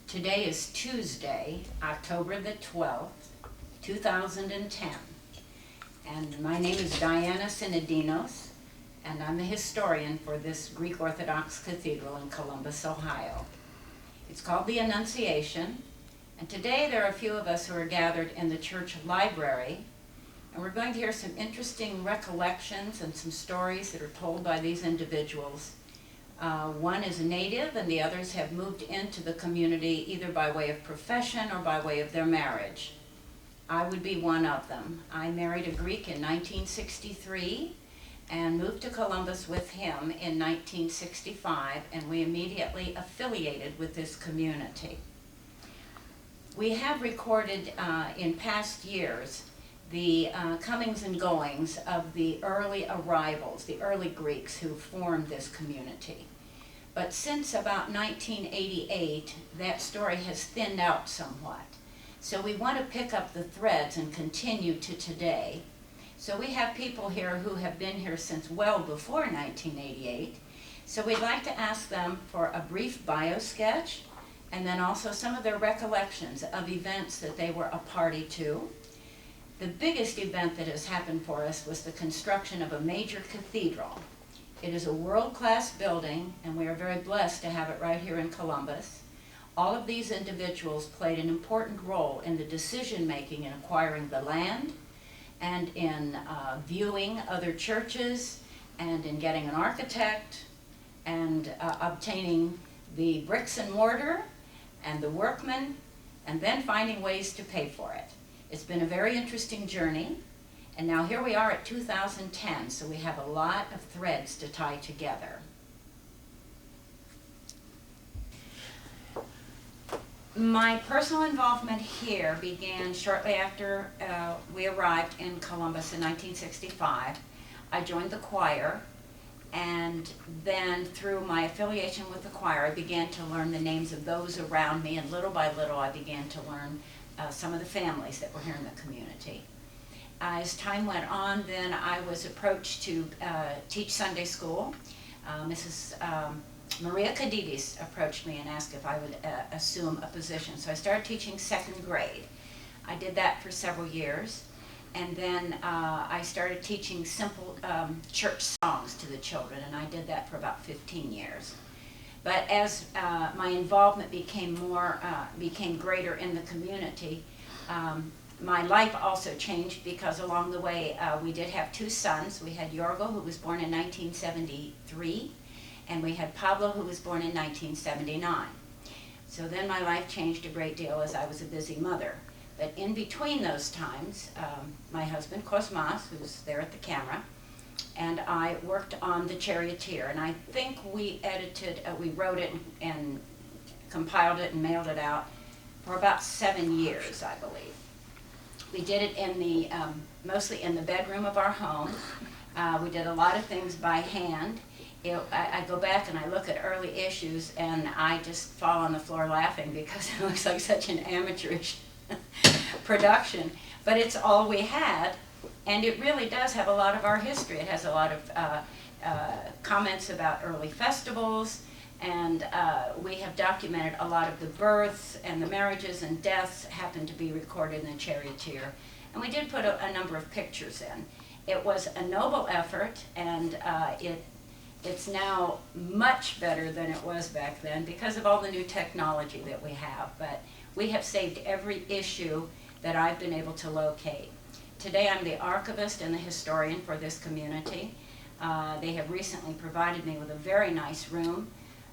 Today is Tuesday, October the 12th, 2010, and my name is Diana Synadinos, and I'm the historian for this Greek Orthodox cathedral in Columbus, Ohio. It's called the Annunciation, and today there are a few of us who are gathered in the church library, and we're going to hear some interesting recollections and some stories that are told by these individuals. One is a native and the others have moved into the community either by way of profession or by way of their marriage. I would be one of them. I married a Greek in 1963 and moved to Columbus with him in 1965, and we immediately affiliated with this community. We have recorded in past years the comings and goings of the early arrivals, the early Greeks who formed this community. But since about 1988, that story has thinned out somewhat. So we want to pick up the threads and continue to today. So we have people here who have been here since well before 1988. So we'd like to ask them for a brief bio sketch, and then also some of their recollections of events that they were a party to. The biggest event that has happened for us was the construction of a major cathedral. It is a world-class building, and we are very blessed to have it right here in Columbus. All of these individuals played an important role in the decision-making in acquiring the land, and in viewing other churches, and in getting an architect, and obtaining the bricks and mortar and the workmen, and then finding ways to pay for it. It's been a very interesting journey, and now here we are at 2010, so we have a lot of threads to tie together. My personal involvement here began shortly after we arrived in Columbus in 1965. I joined the choir, and then through my affiliation with the choir, I began to learn the names of those around me, and little by little I began to learn some of the families that were here in the community. As time went on, then I was approached to teach Sunday school. Mrs. Maria Kadidis approached me and asked if I would assume a position. So I started teaching second grade. I did that for several years. And then I started teaching simple church songs to the children, and I did that for about 15 years. But as my involvement became greater in the community, my life also changed, because along the way we did have two sons. We had Yorgo, who was born in 1973, and we had Pablo, who was born in 1979. So then my life changed a great deal as I was a busy mother. But in between those times, my husband, Kosmas, who's there at the camera, and I worked on The Charioteer. And I think we wrote it and compiled it and mailed it out for about 7 years, I believe. We did it in the, mostly in the bedroom of our home. We did a lot of things by hand. I go back and I look at early issues, and I just fall on the floor laughing because it looks like such an amateurish production. But it's all we had, and it really does have a lot of our history. It has a lot of comments about early festivals, and we have documented a lot of the births and the marriages and deaths happen to be recorded in the Charioteer. And we did put a number of pictures in. It was a noble effort, and it's now much better than it was back then because of all the new technology that we have. But we have saved every issue that I've been able to locate. Today I'm the archivist and the historian for this community. They have recently provided me with a very nice room.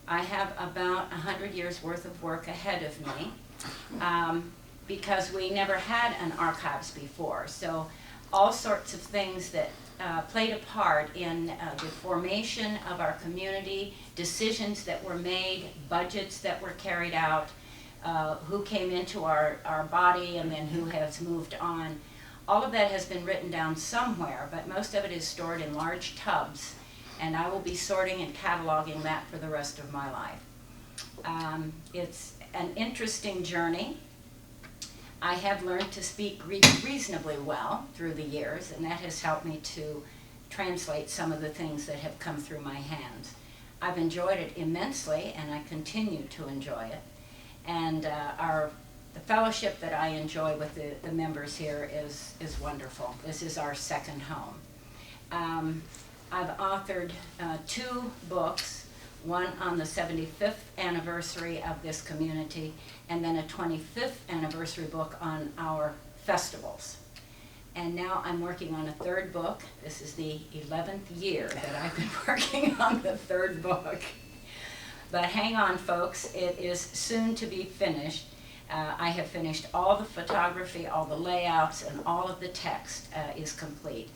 I have about 100 years worth of work ahead of me because we never had an archives before. So all sorts of things that played a part in the formation of our community, decisions that were made, budgets that were carried out, who came into our body and then who has moved on. All of that has been written down somewhere, but most of it is stored in large tubs, and I will be sorting and cataloging that for the rest of my life. It's an interesting journey. I have learned to speak Greek reasonably well through the years, and that has helped me to translate some of the things that have come through my hands. I've enjoyed it immensely, and I continue to enjoy it. And the fellowship that I enjoy with the members here is wonderful. This is our second home. I've authored 2 books, one on the 75th anniversary of this community, and then a 25th anniversary book on our festivals. And now I'm working on a 3rd book. This is the 11th year that I've been working on the 3rd book. But hang on, folks, it is soon to be finished. I have finished all the photography, all the layouts, and all of the text is complete.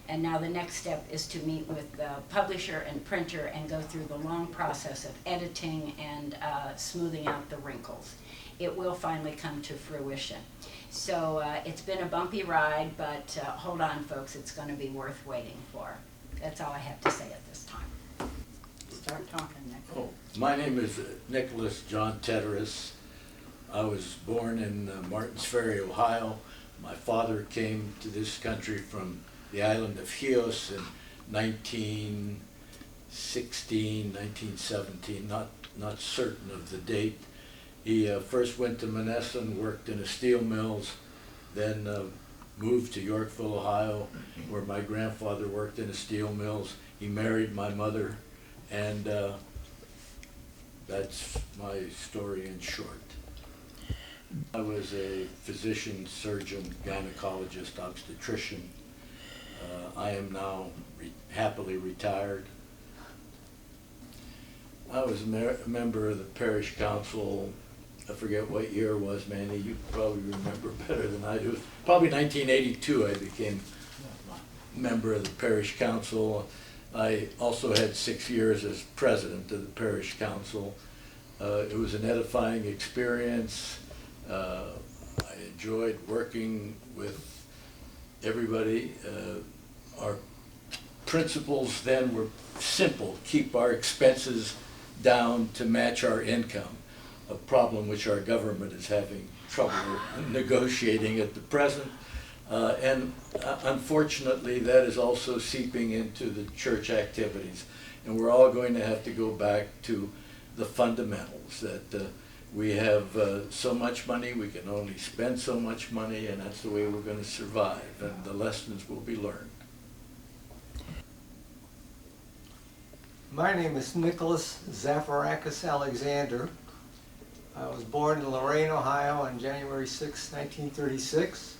And now the next step is to meet with the publisher and printer and go through the long process of editing and smoothing out the wrinkles. It will finally come to fruition. So it's been a bumpy ride, but hold on, folks, it's going to be worth waiting for. That's all I have to say at this time. Start talking, Nick. Oh, my name is Nicholas John Teteris. I was born in Martins Ferry, Ohio. My father came to this country from the island of Chios in 1916, 1917, not certain of the date. He first went to Monessen, worked in a steel mills, then moved to Yorkville, Ohio, where my grandfather worked in a steel mills. He married my mother, and that's my story in short. I was a physician, surgeon, gynecologist, obstetrician. I am now happily retired. I was a member of the parish council. I forget what year it was, Manny. You probably remember better than I do. Probably 1982 I became member of the parish council. I also had 6 years as president of the parish council. It was an edifying experience. I enjoyed working with everybody. Our principles then were simple: keep our expenses down to match our income, a problem which our government is having trouble negotiating at the present. Unfortunately, that is also seeping into the church activities. And we're all going to have to go back to the fundamentals, that we have so much money, we can only spend so much money, and that's the way we're going to survive, and the lessons will be learned. My name is Nicholas Zafarakis Alexander. I was born in Lorain, Ohio on January 6, 1936.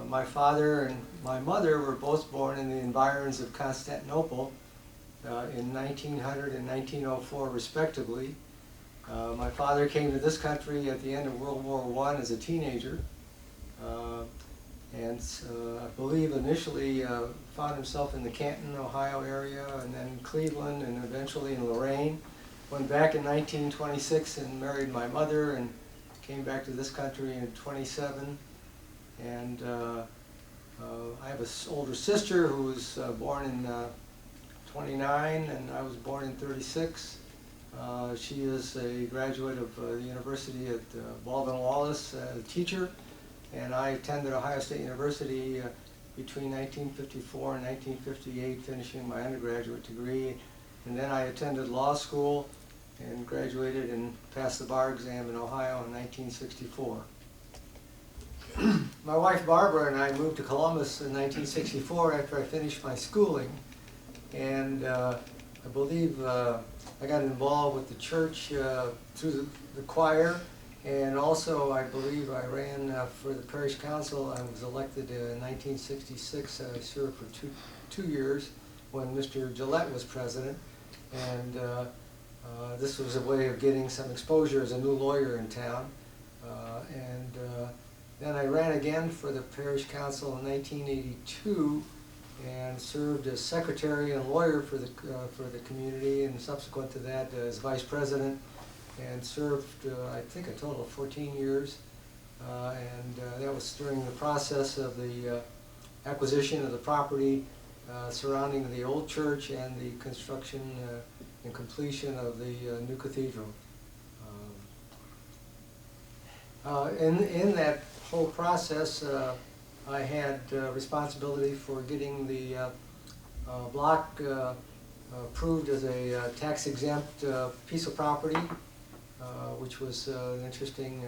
My father and my mother were both born in the environs of Constantinople in 1900 and 1904 respectively. My father came to this country at the end of World War I as a teenager, and I believe initially found himself in the Canton, Ohio area, and then Cleveland, and eventually in Lorain. Went back in 1926 and married my mother, and came back to this country in 27. And I have an older sister who was born in 29, and I was born in 36. She is a graduate of the University at Baldwin-Wallace, a teacher, and I attended Ohio State University between 1954 and 1958, finishing my undergraduate degree. And then I attended law school and graduated and passed the bar exam in Ohio in 1964. My wife Barbara and I moved to Columbus in 1964 after I finished my schooling, and I believe I got involved with the church through the choir, and also I believe I ran for the parish council. I was elected in 1966. I served for two years when Mr. Gillette was president, and this was a way of getting some exposure as a new lawyer in town. Then I ran again for the parish council in 1982 and served as secretary and lawyer for the community, and subsequent to that as vice president, and served I think a total of 14 years. That was during the process of the acquisition of the property surrounding the old church and the construction and completion of the new cathedral. In that whole process, I had responsibility for getting the block approved as a tax-exempt piece of property, which was an interesting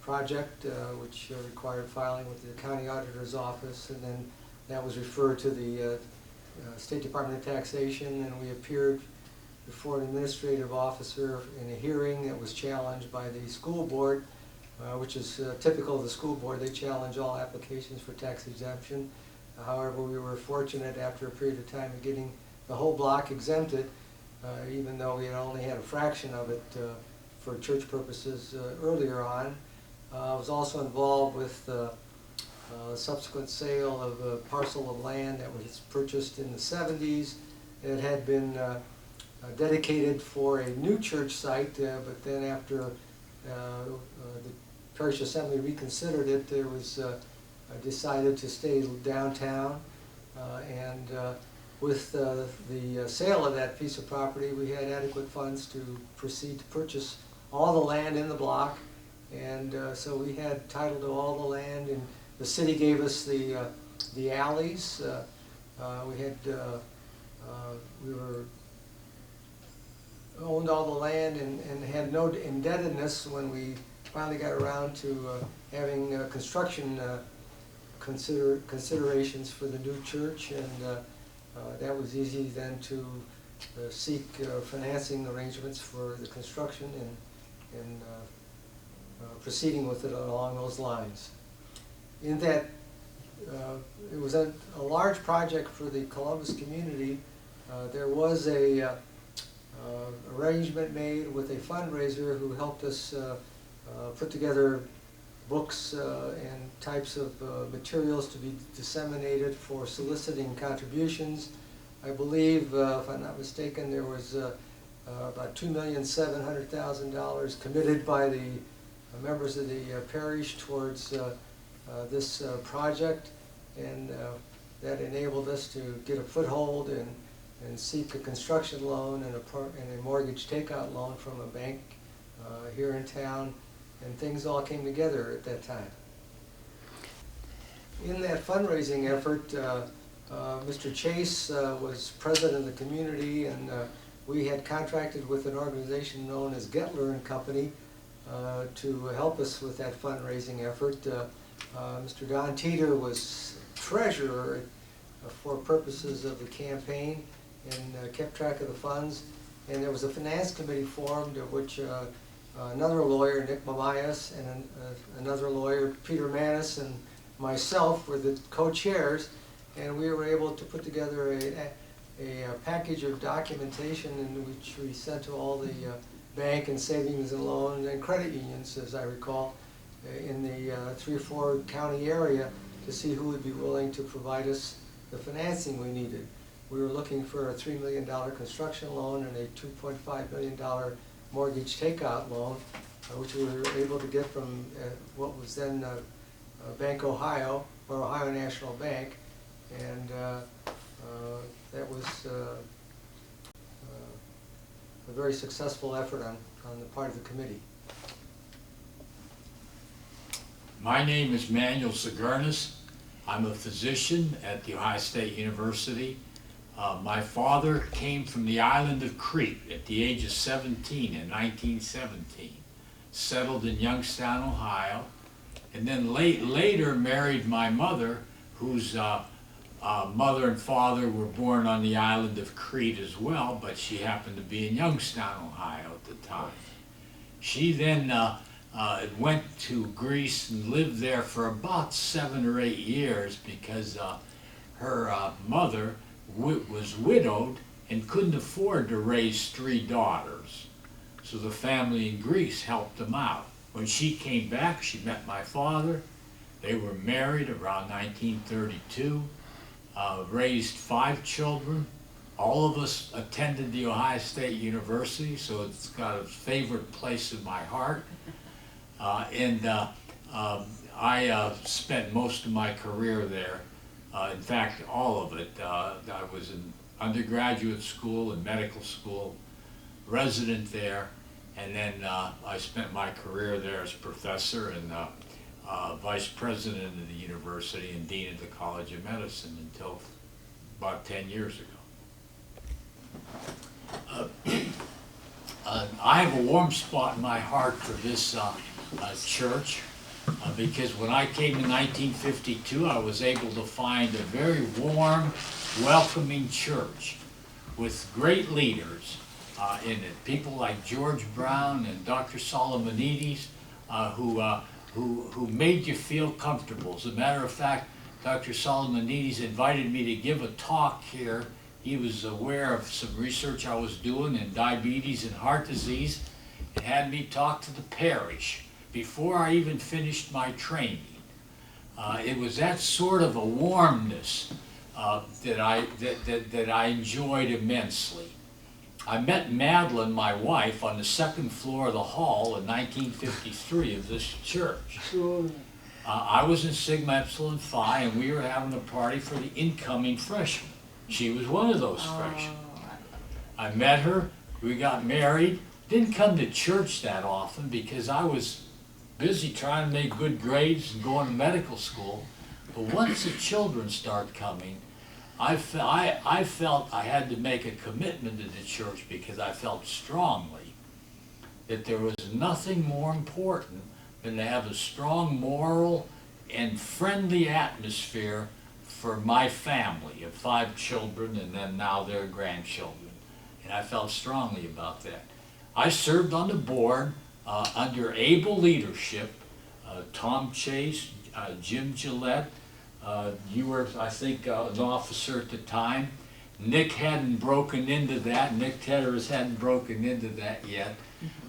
project which required filing with the county auditor's office, and then that was referred to the State Department of Taxation, and we appeared before an administrative officer in a hearing that was challenged by the school board, which is typical of the school board. They challenge all applications for tax exemption. However, we were fortunate after a period of time of getting the whole block exempted, even though we had only had a fraction of it for church purposes earlier on. I was also involved with the subsequent sale of a parcel of land that was purchased in the 70s. It had been dedicated for a new church site, but then after the parish assembly reconsidered it, there was decided to stay downtown, and with the sale of that piece of property, we had adequate funds to proceed to purchase all the land in the block, and so we had title to all the land, and the city gave us the alleys. We owned all the land and had no indebtedness when we finally got around to having construction considerations for the new church, and that was easy then to seek financing arrangements for the construction and proceeding with it along those lines. In that, it was a large project for the Columbus community. There was a arrangement made with a fundraiser who helped us put together books and types of materials to be disseminated for soliciting contributions. I believe, if I'm not mistaken, there was about $2,700,000 committed by the members of the parish towards this project, and that enabled us to get a foothold and seek a construction loan and a mortgage takeout loan from a bank here in town, and things all came together at that time. In that fundraising effort, Mr. Chase was president of the community, and we had contracted with an organization known as Gettler and Company to help us with that fundraising effort. Mr. Don Teeter was treasurer for purposes of the campaign and kept track of the funds. And there was a finance committee formed, of which another lawyer, Nick Mamias, and another lawyer, Peter Manis, and myself were the co-chairs, and we were able to put together a package of documentation in which we sent to all the bank and savings and loan and credit unions, as I recall, in the 3 or 4 county area to see who would be willing to provide us the financing we needed. We were looking for a $3 million construction loan and a $2.5 million mortgage takeout loan, which we were able to get from what was then Bank Ohio, or Ohio National Bank, and that was a very successful effort on the part of the committee. My name is Manuel Sigurnis. I'm a physician at the Ohio State University. My father came from the island of Crete at the age of 17 in 1917, settled in Youngstown, Ohio, and then later married my mother, whose mother and father were born on the island of Crete as well, but she happened to be in Youngstown, Ohio at the time. She then went to Greece and lived there for about 7 or 8 years because her mother was widowed and couldn't afford to raise 3 daughters. So the family in Greece helped them out. When she came back, she met my father. They were married around 1932, raised 5 children. All of us attended the Ohio State University, so it's got a favorite place in my heart. I spent most of my career there. In fact, all of it. I was in undergraduate school and medical school, resident there, and then I spent my career there as professor and vice president of the university and dean of the College of Medicine until about 10 years ago. I have a warm spot in my heart for this church. Because when I came in 1952, I was able to find a very warm, welcoming church with great leaders in it. People like George Brown and Dr. Solomonides, who made you feel comfortable. As a matter of fact, Dr. Solomonides invited me to give a talk here. He was aware of some research I was doing in diabetes and heart disease, and had me talk to the parish before I even finished my training. It was that sort of a warmness that I enjoyed immensely. I met Madeline, my wife, on the 2nd floor of the hall in 1953 of this church. I was in Sigma Epsilon Phi, and we were having a party for the incoming freshmen. She was one of those freshmen. I met her, we got married, didn't come to church that often because I was busy trying to make good grades and going to medical school. But once the children start coming, I felt I had to make a commitment to the church because I felt strongly that there was nothing more important than to have a strong moral and friendly atmosphere for my family of 5 children and then now their grandchildren. And I felt strongly about that. I served on the board under able leadership, Tom Chase, Jim Gillette, you were, I think, an officer at the time, Nick hadn't broken into that. Nick Tedder's hadn't broken into that yet.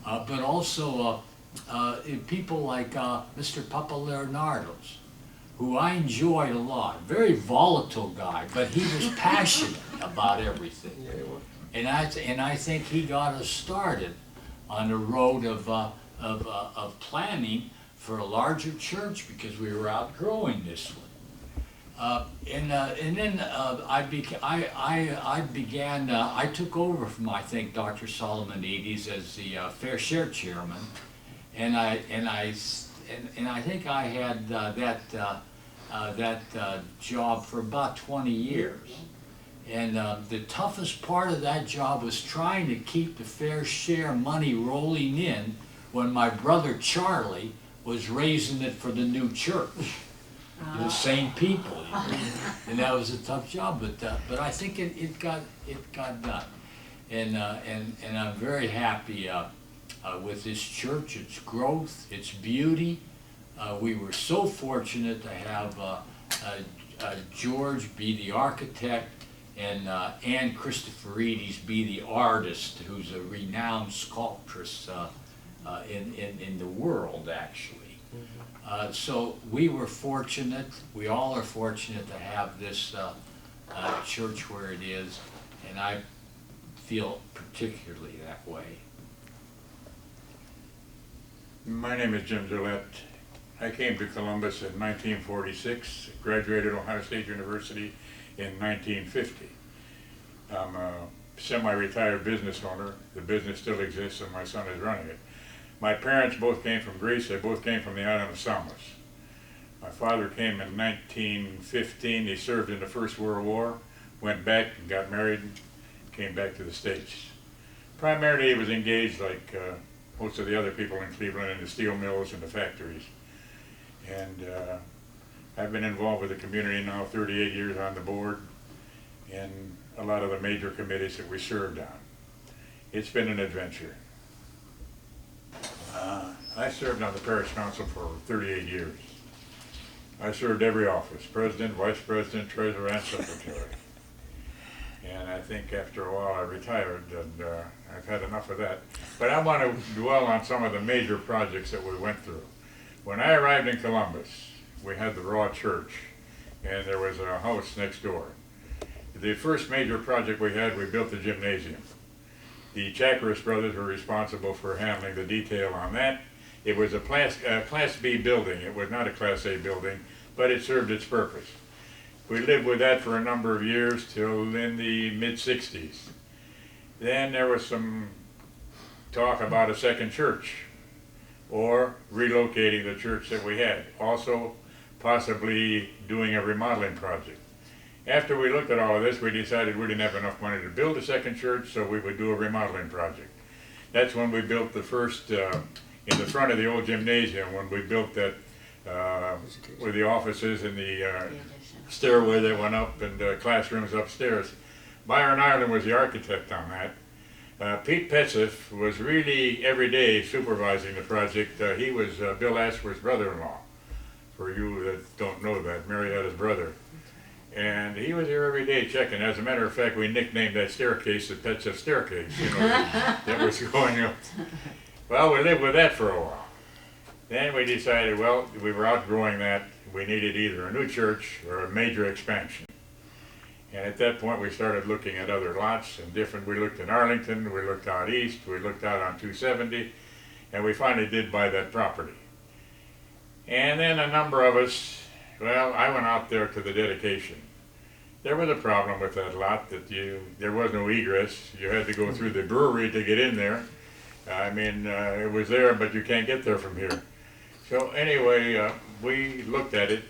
But also people like Mr. Papa Leonardo's, who I enjoyed a lot. Very volatile guy, but he was passionate about everything. Yeah, well, And I think he got us started on the road of planning for a larger church because we were outgrowing this one. And then I took over from, I think, Dr. Solomonides as the Fair Share Chairman, and I think I had that job for about 20 years. And the toughest part of that job was trying to keep the fair share money rolling in when my brother Charlie was raising it for the new church. The same people, you know. And that was a tough job, but I think it got done, and I'm very happy with this church, its growth, its beauty. We were so fortunate to have George be the architect and Ann Christopheridis be the artist, who's a renowned sculptress in the world, actually. So we were fortunate, we all are fortunate to have this church where it is, and I feel particularly that way. My name is Jim Gillette. I came to Columbus in 1946, graduated Ohio State University in 1950. I'm a semi-retired business owner. The business still exists and my son is running it. My parents both came from Greece. They both came from the island of Samos. My father came in 1915. He served in the First World War, went back and got married, and came back to the States. Primarily he was engaged, like most of the other people in Cleveland, in the steel mills and the factories. And I've been involved with the community now 38 years on the board and a lot of the major committees that we served on. It's been an adventure. I served on the parish council for 38 years. I served every office, president, vice president, treasurer, and secretary. And I think after a while I retired, and I've had enough of that. But I want to dwell on some of the major projects that we went through. When I arrived in Columbus, we had the Raw Church, and there was a house next door. The first major project we had, we built the gymnasium. The Chakiris brothers were responsible for handling the detail on that. It was a Class B building. It was not a Class A building, but it served its purpose. We lived with that for a number of years till in the mid-60s. Then there was some talk about a second church or relocating the church that we had. Also, possibly doing a remodeling project. After we looked at all of this, we decided we didn't have enough money to build a second church, so we would do a remodeling project. That's when we built the first, in the front of the old gymnasium, when we built that with the offices and the stairway that went up and classrooms upstairs. Byron Ireland was the architect on that. Pete Petzif was really every day supervising the project. He was Bill Ashworth's brother-in-law, for you that don't know that, Marietta's brother. And he was here every day checking. As a matter of fact, we nicknamed that staircase the Petzif staircase, you know, that was going up. Well, we lived with that for a while. Then we decided, well, we were outgrowing that. We needed either a new church or a major expansion. And at that point, we started looking at other lots and different. We looked in Arlington, we looked out east, we looked out on 270, and we finally did buy that property. And then a number of us, well, I went out there to the dedication. There was a problem with that lot that there was no egress. You had to go through the brewery to get in there. I mean, it was there, but you can't get there from here. So anyway, we looked at it,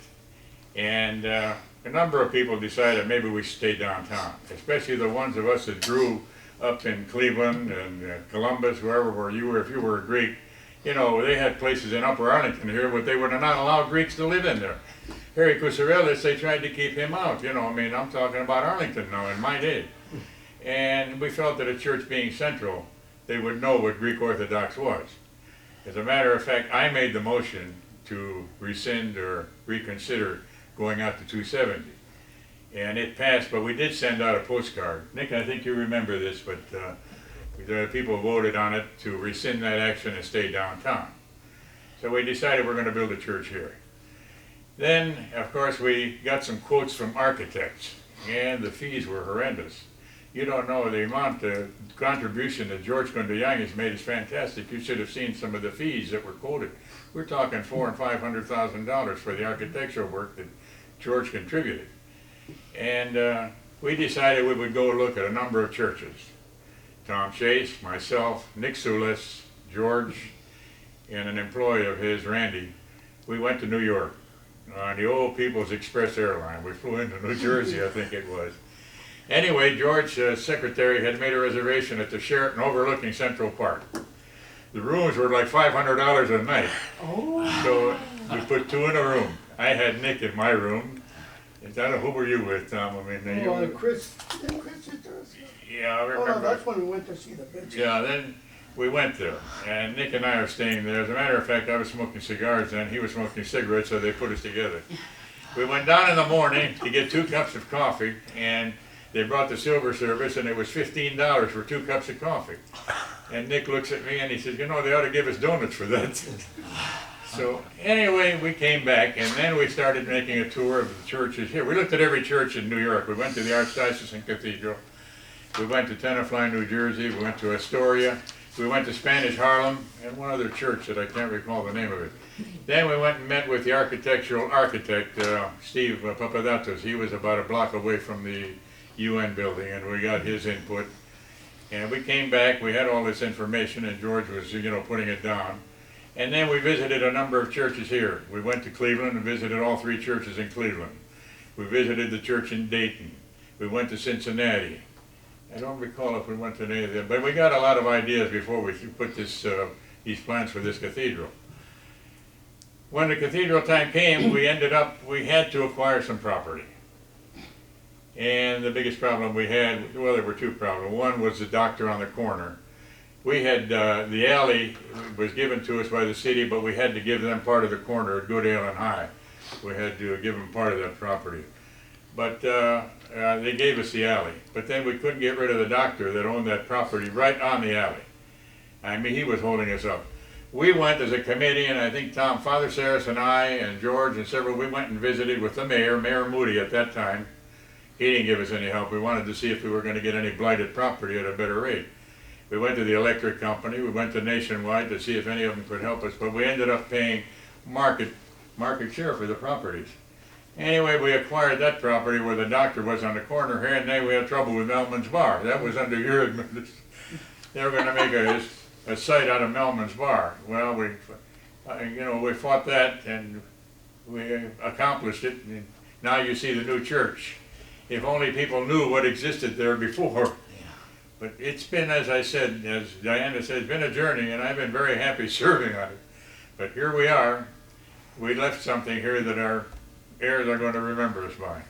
and a number of people decided maybe we should stay downtown, especially the ones of us that grew up in Cleveland and Columbus, wherever you were. If you were a Greek, you know, they had places in Upper Arlington here, but they would not allow Greeks to live in there. Harry Kusarelis, they tried to keep him out, you know, I mean, I'm talking about Arlington now in my day. And we felt that a church being central, they would know what Greek Orthodox was. As a matter of fact, I made the motion to rescind or reconsider going out to 270. And it passed, but we did send out a postcard. Nick, I think you remember this, but the people voted on it to rescind that action and stay downtown. So we decided we're going to build a church here. Then, of course, we got some quotes from architects, and the fees were horrendous. You don't know the amount of contribution that George Gundayang has made is fantastic. You should have seen some of the fees that were quoted. We're talking $400,000 and $500,000 for the architectural work that George contributed. And we decided we would go look at a number of churches. Tom Chase, myself, Nick Sulis, George, and an employee of his, Randy. We went to New York on the old People's Express airline. We flew into New Jersey, I think it was. Anyway, George's secretary had made a reservation at the Sheraton overlooking Central Park. The rooms were like $500 a night. Oh. So we put two in a room. I had Nick in my room. And I don't know, who were you with, Tom? I mean, Chris is there? yeah, I Oh, remember. no, that's when we went to see the bitch. Yeah, then we went there, and Nick and I are staying there. As a matter of fact, I was smoking cigars then, he was smoking cigarettes, so they put us together. We went down in the morning to get 2 cups of coffee, and they brought the silver service, and it was $15 for 2 cups of coffee. And Nick looks at me and he says, you know, they ought to give us donuts for that. So anyway, we came back, and then we started making a tour of the churches here. We looked at every church in New York. We went to the Archdiocesan Cathedral. We went to Tenafly, New Jersey. We went to Astoria. We went to Spanish Harlem, and one other church that I can't recall the name of it. Then we went and met with the architectural architect, Steve Papadatos. He was about a block away from the UN building, and we got his input. And we came back, we had all this information, and George was, you know, putting it down. And then we visited a number of churches here. We went to Cleveland and visited all 3 churches in Cleveland. We visited the church in Dayton. We went to Cincinnati. I don't recall if we went to any of them, but we got a lot of ideas before we put this, these plans for this cathedral. When the cathedral time came, we had to acquire some property. And the biggest problem we had, well, there were 2 problems. One was the doctor on the corner. We had, the alley was given to us by the city, but we had to give them part of the corner at Goodale and High. We had to give them part of that property. But they gave us the alley. But then we couldn't get rid of the doctor that owned that property right on the alley. I mean, he was holding us up. We went as a committee, and I think Tom, Father Saris and I and George and several, we went and visited with the mayor, Mayor Moody at that time. He didn't give us any help. We wanted to see if we were going to get any blighted property at a better rate. We went to the electric company, we went to Nationwide to see if any of them could help us, but we ended up paying market share for the properties. Anyway, we acquired that property where the doctor was on the corner here, and then we had trouble with Melman's Bar. That was under your administration. They were going to make a site out of Melman's Bar. Well, we fought that, and we accomplished it, and now you see the new church. If only people knew what existed there before. But it's been, as I said, as Diana said, it's been a journey, and I've been very happy serving on it. But here we are. We left something here that our heirs are going to remember us by.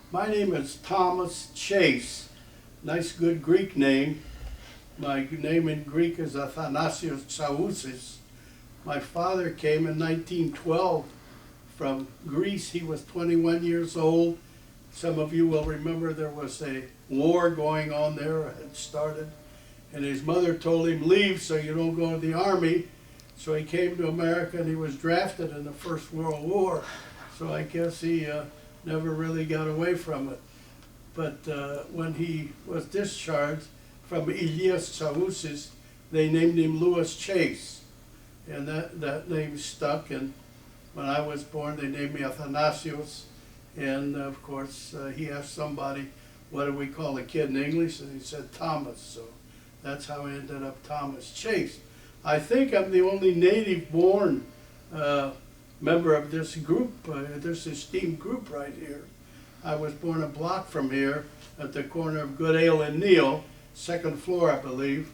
My name is Thomas Chase. Nice, good Greek name. My name in Greek is Athanasios Chaousis. My father came in 1912 from Greece. He was 21 years old. Some of you will remember there was a war going on there, had started, and his mother told him, leave so you don't go to the army. So he came to America, and he was drafted in the First World War. So I guess he never really got away from it. But when he was discharged from Elias Chaousis, they named him Louis Chase. And that name stuck, and when I was born, they named me Athanasios. And of course, he asked somebody, what do we call a kid in English? And he said Thomas, so that's how I ended up Thomas Chase. I think I'm the only native-born member of this group, this esteemed group right here. I was born a block from here at the corner of Goodale and Neal, 2nd floor, I believe.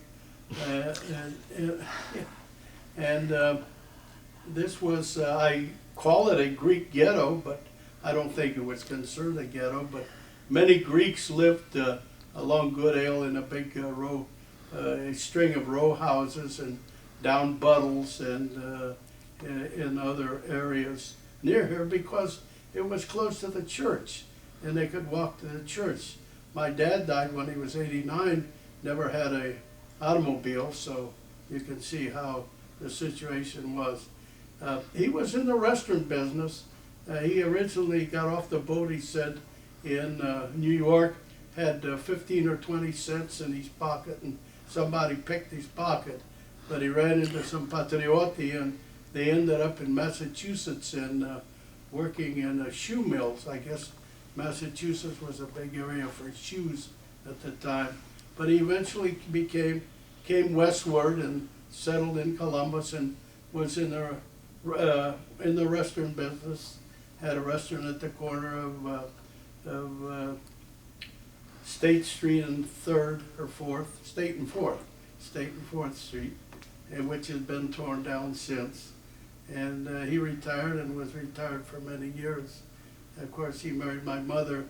This was, I call it a Greek ghetto, but I don't think it was considered a ghetto, but many Greeks lived along Goodale in a big a string of row houses and down Buttles and in other areas near here, because it was close to the church, and they could walk to the church. My dad died when he was 89, never had a automobile, so you can see how the situation was. He was in the restaurant business. He originally got off the boat, he said, in New York, had 15 or 20 cents in his pocket, and somebody picked his pocket. But he ran into some patrioti, and they ended up in Massachusetts and working in shoe mills. I guess Massachusetts was a big area for shoes at the time. But he eventually came westward and settled in Columbus and was in the restaurant business. Had a restaurant at the corner of State Street and 3rd or 4th, State and 4th Street, and which has been torn down since. And he retired and was retired for many years. Of course, he married my mother.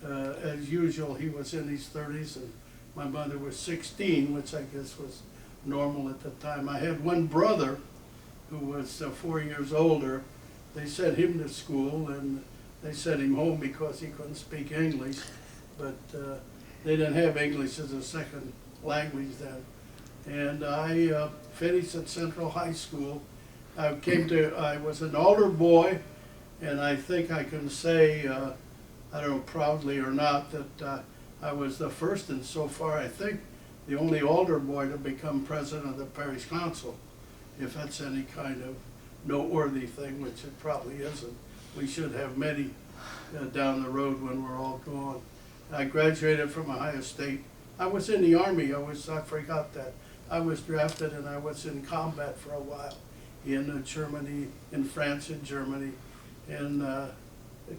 As usual, he was in his 30s, and my mother was 16, which I guess was normal at the time. I had one brother who was 4 years older. They sent him to school, and they sent him home because he couldn't speak English. But they didn't have English as a second language then. And I finished at Central High School. I was an altar boy, and I think I can say, I don't know proudly or not, that I was the first and so far I think the only altar boy to become president of the parish council, if that's any kind of noteworthy thing, which it probably isn't. We should have many down the road when we're all gone. I graduated from Ohio State. I was in the Army. I forgot that. I was drafted and I was in combat for a while in Germany, in France and Germany, and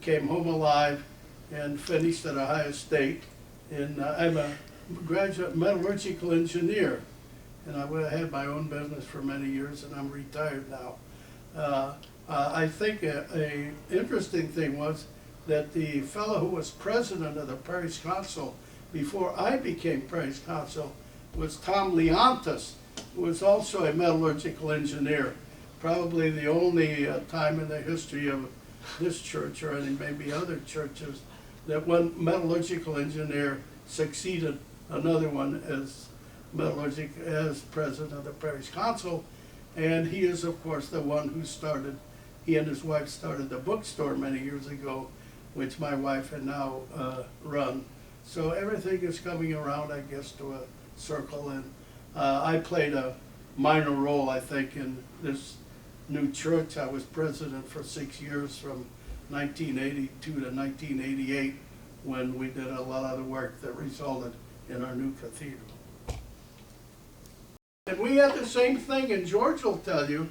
came home alive and finished at Ohio State. And I'm a graduate metallurgical engineer, and I had my own business for many years, and I'm retired now. I think a interesting thing was that the fellow who was president of the parish council before I became parish council was Tom Leontis, who was also a metallurgical engineer. Probably the only time in the history of this church, or any maybe other churches, that one metallurgical engineer succeeded another one as president of the parish council. And he is, of course, the one who started, he and his wife started the bookstore many years ago, which my wife had now run. So everything is coming around, I guess, to a circle. And I played a minor role, I think, in this new church. I was president for 6 years, from 1982 to 1988, when we did a lot of the work that resulted in our new cathedral. And we had the same thing, and George will tell you,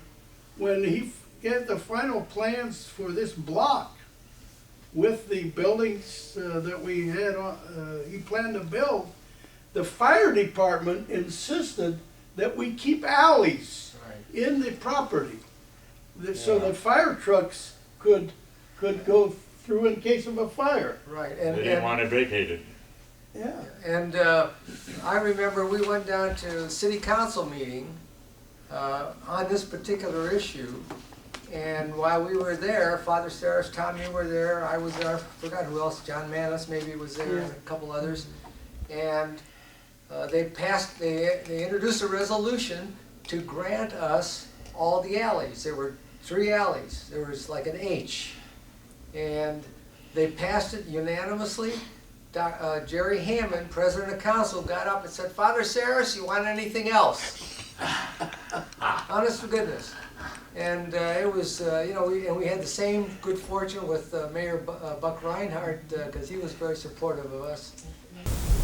when he had the final plans for this block with the buildings that we had, he planned to build, the fire department insisted that we keep alleys in the property, so that fire trucks could go through in case of a fire. Right. They didn't want it vacated. Yeah. And I remember we went down to a city council meeting on this particular issue, and while we were there, Father Saris, Tom, you were there, I was there, I forgot who else, John Manis maybe was there, and a couple others, and they introduced a resolution to grant us all the alleys. There were 3 alleys. There was like an H, and they passed it unanimously. Jerry Hammond, president of council, got up and said, "Father Saris, you want anything else?" Honest to goodness. And it was, we had the same good fortune with Mayor Buck Reinhardt, because he was very supportive of us.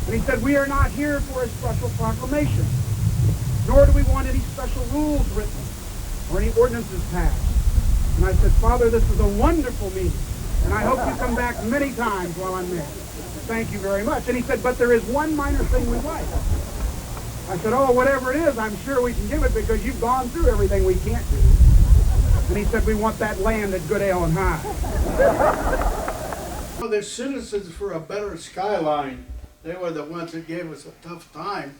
And he said, "We are not here for a special proclamation, nor do we want any special rules written or any ordinances passed." And I said, "Father, this is a wonderful meeting, and I hope you come back many times while I'm there. Thank you very much." And he said, "But there is one minor thing we like." I said, "Oh, whatever it is, I'm sure we can give it, because you've gone through everything we can't do." And he said, "We want that land at Good Ale and High." Well, the Citizens for a Better Skyline, they were the ones that gave us a tough time.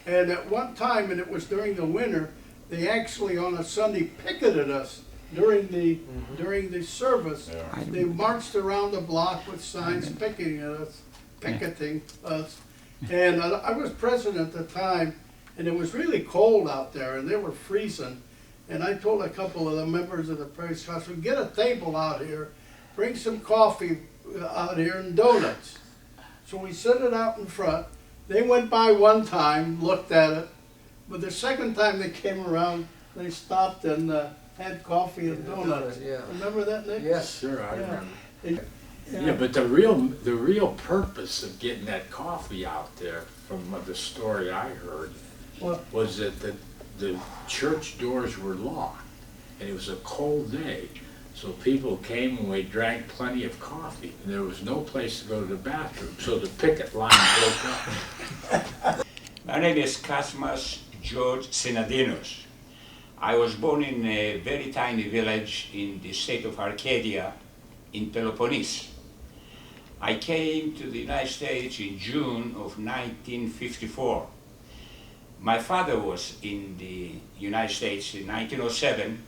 And at one time, and it was during the winter, they actually on a Sunday picketed us during the Mhm. during the service. Yeah. They marched around the block with signs picketing us. And I was president at the time, and it was really cold out there, and they were freezing. And I told a couple of the members of the parish council, get a table out here, bring some coffee out here and donuts. So we set it out in front. They went by one time, looked at it, but the second time they came around, they stopped and had coffee and donuts. Yeah. Remember that, Nick? Yes. Sure, I Yeah. remember. Yeah, but the real purpose of getting that coffee out there, from the story I heard, Well- was that the church doors were locked, and it was a cold day, so people came and we drank plenty of coffee, and there was no place to go to the bathroom, so the picket line broke up. My name is Kosmas George Synadinos. I was born in a very tiny village in the state of Arcadia in Peloponnese. I came to the United States in June of 1954. My father was in the United States in 1907.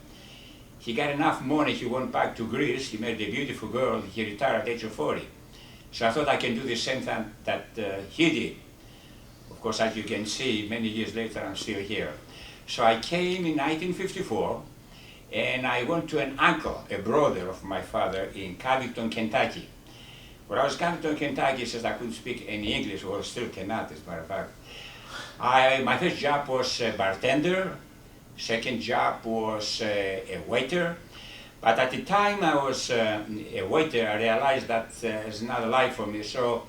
He got enough money, he went back to Greece, he married a beautiful girl, he retired at the age of 40. So I thought I can do the same thing that he did. Of course, as you can see, many years later, I'm still here. So I came in 1954, and I went to an uncle, a brother of my father, in Covington, Kentucky. When I was in Covington, Kentucky, since I couldn't speak any English, or still cannot, as a matter of fact. My first job was a bartender. Second job was a waiter. But at the time I was a waiter, I realized that it's not a life for me. So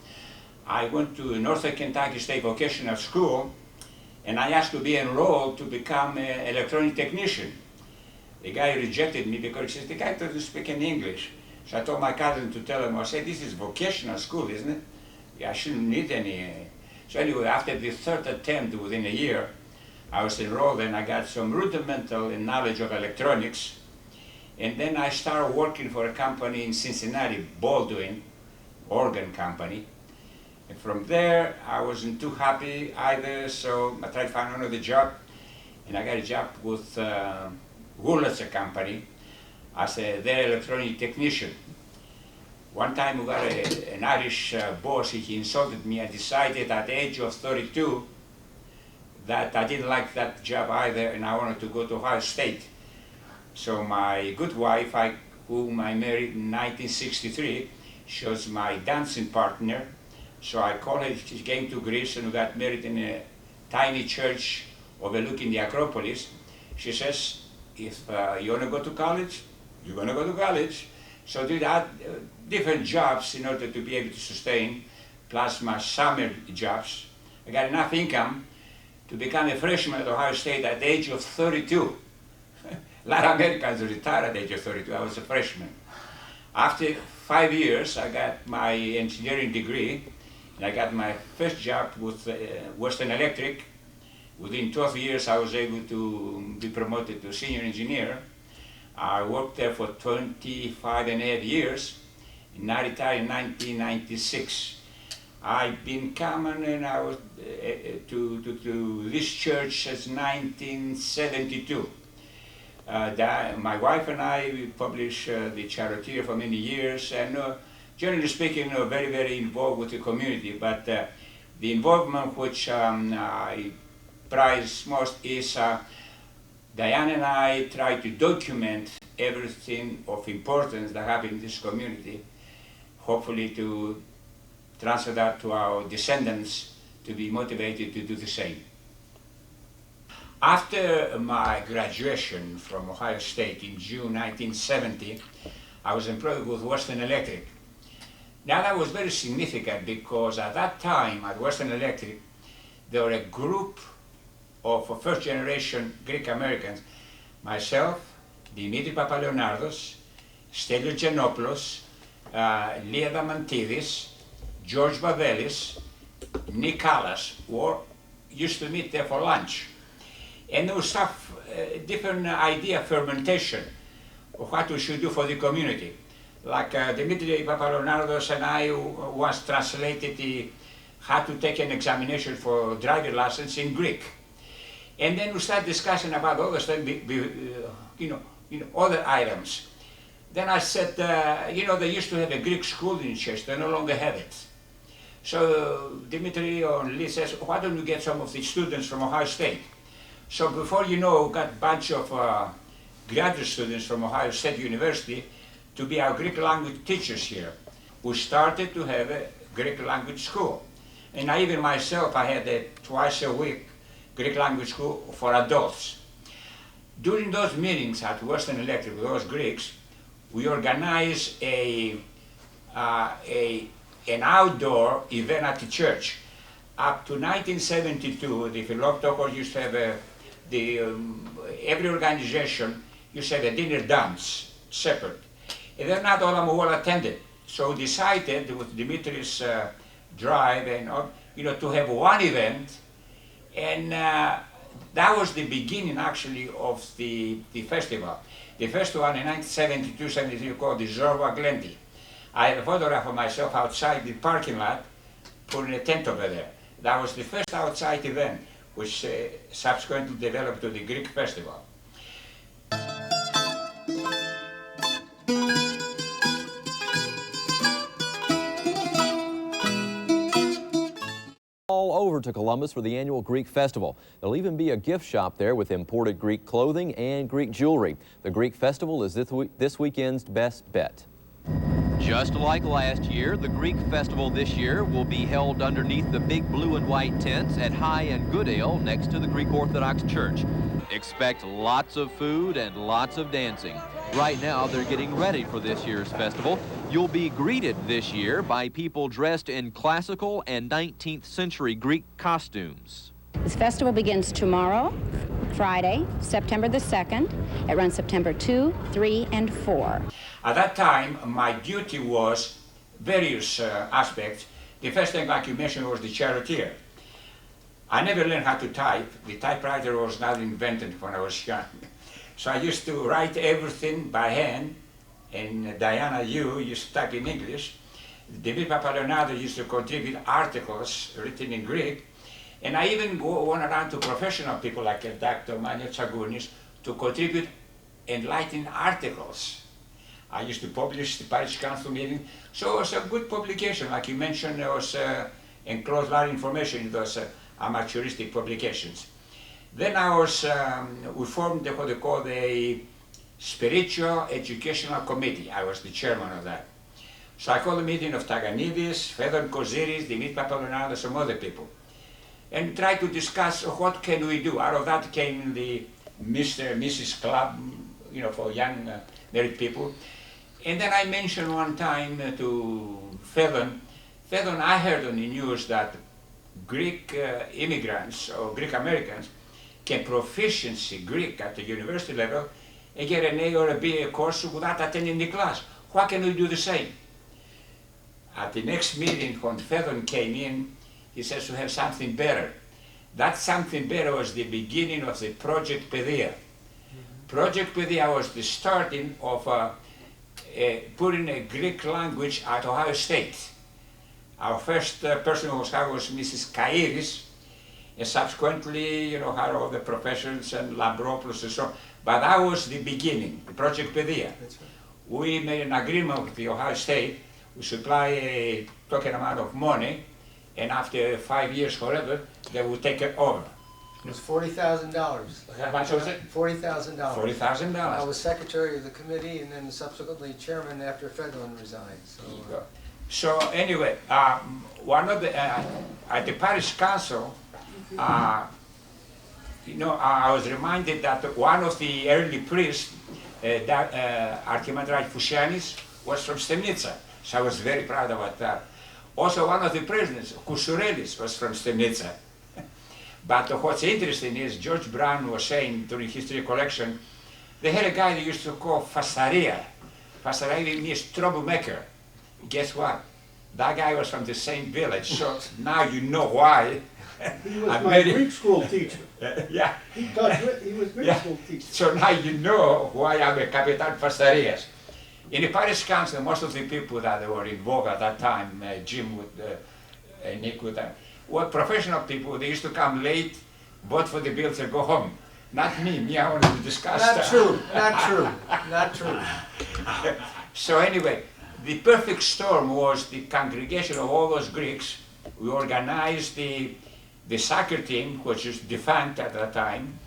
I went to Northern Kentucky State Vocational School, and I asked to be enrolled to become an electronic technician. The guy rejected me because he says, the guy doesn't speak any English. So I told my cousin to tell him, I said, this is vocational school, isn't it? Yeah, I shouldn't need any. So anyway, after the third attempt within a year, I was enrolled and I got some rudimental knowledge of electronics. And then I started working for a company in Cincinnati, Baldwin, organ company. And from there, I wasn't too happy either, so I tried to find another job. And I got a job with Wurlitzer Company as their electronic technician. One time we got an Irish boss, he insulted me. I decided at the age of 32 that I didn't like that job either, and I wanted to go to Ohio State. So my good wife, whom I married in 1963, she was my dancing partner. So I called her, she came to Greece, and we got married in a tiny church overlooking the Acropolis. She says, if you want to go to college, you're going to go to college. So I did different jobs in order to be able to sustain, plus my summer jobs. I got enough income to become a freshman at Ohio State at the age of 32. A lot of Americans retire at the age of 32. I was a freshman. After 5 years, I got my engineering degree, and I got my first job with Western Electric. Within 12 years, I was able to be promoted to senior engineer. I worked there for 25 and a half years, and I retired in 1996. I've been coming and I was to this church since 1972. My wife and I published the charity for many years, and generally speaking, very, very involved with the community. But the involvement which I prize most is Diane and I try to document everything of importance that happens in this community, hopefully to transfer that to our descendants to be motivated to do the same. After my graduation from Ohio State in June 1970, I was employed with Western Electric. Now that was very significant because at that time at Western Electric, there were a group of first generation Greek Americans, myself, Dimitri Papaleonardos, Stelios Genopoulos, Leah Damantidis, George Bavelis, Nick Callas, used to meet there for lunch. And there was stuff, different idea fermentation of what we should do for the community. Like Dimitri Papaleonardos and I once translated how to take an examination for driver license in Greek. And then we started discussing about all the stuff, other items. Then I said, they used to have a Greek school in Chester, they no longer have it. So Dimitri or Lee says, why don't you get some of the students from Ohio State? So before you know, got a bunch of graduate students from Ohio State University to be our Greek language teachers here. We started to have a Greek language school. And I even myself, I had a twice a week Greek language school for adults. During those meetings at Western Electric with those Greeks, we organized an outdoor event at the church. Up to 1972, the Philoptokos used to have every organization used to have a dinner dance separate. And they're not all of them well attended. So we decided with Dimitri's drive and to have one event, and that was the beginning actually of the festival. The first one in 1972-73 called the Zorba Glendi. I have a photograph of myself outside the parking lot putting a tent over there. That was the first outside event, which subsequently developed to the Greek festival. All over to Columbus for the annual Greek Festival. There'll even be a gift shop there with imported Greek clothing and Greek jewelry. The Greek Festival is this weekend's best bet. Just like last year, the Greek Festival this year will be held underneath the big blue and white tents at High and Goodale next to the Greek Orthodox Church. Expect lots of food and lots of dancing. Right now, they're getting ready for this year's festival. You'll be greeted this year by people dressed in classical and 19th century Greek costumes. This festival begins tomorrow, Friday, September the 2nd. It runs September 2, 3, and 4. At that time, my duty was various aspects. The first thing, like you mentioned, was the charioteer. I never learned how to type. The typewriter was not invented when I was young. So I used to write everything by hand, and Diana, you used to type in English. David Papaleonado used to contribute articles written in Greek, and I even went around to professional people like Dr. Mania Tsagounis to contribute enlightening articles. I used to publish the Parish Council meeting, so it was a good publication. Like you mentioned, there was enclosed a lot of information in those amateuristic publications. Then we formed what they call the Spiritual Educational Committee. I was the chairman of that. So I called a meeting of Taganidis, Fedon Koziris, Dimitri Papaleonado, some other people, and tried to discuss what can we do. Out of that came the Mr. and Mrs. Club, for young married people. And then I mentioned one time to Fedon, I heard on the news that Greek immigrants or Greek Americans can proficiency Greek at the university level and get an A or a B course without attending the class. Why can't we do the same? At the next meeting, when Fedon came in, he says we have something better. That something better was the beginning of the Project Pedia. Project Pedia was the starting of putting a Greek language at Ohio State. Our first person who was hired was Mrs. Kairis, and subsequently, had all the professors and Lambropoulos and so on. But that was the beginning, the Project Pedia. That's right. We made an agreement with the Ohio State. We supply a token amount of money, and after 5 years, whatever, they will take it over. It was $40,000. How much was it? $40,000. $40,000. I was secretary of the committee and then subsequently chairman after Fedon resigned. So anyway, one of the at the parish council, I was reminded that one of the early priests, Archimandrite Fousianis, was from Stemnitsa. So I was very proud about that. Also, one of the presidents, Kousourelis, was from Stemnitsa. But what's interesting is George Brown was saying during his recollection, they had a guy they used to call Fastaria. Fastaria means troublemaker. Guess what? That guy was from the same village, so now you know why. He was my Greek school teacher. Yeah. He was Greek school teacher. So now you know why I'm a Capitan Fastarias. In the parish council, most of the people that were involved at that time, Jim with Nick with them, were professional people. They used to come late, vote for the bills and go home. Not me. Me, I wanted to discuss Not that. true, not true, not true. So anyway, the perfect storm was the congregation of all those Greeks. We organized the soccer team, which is defunct at that time.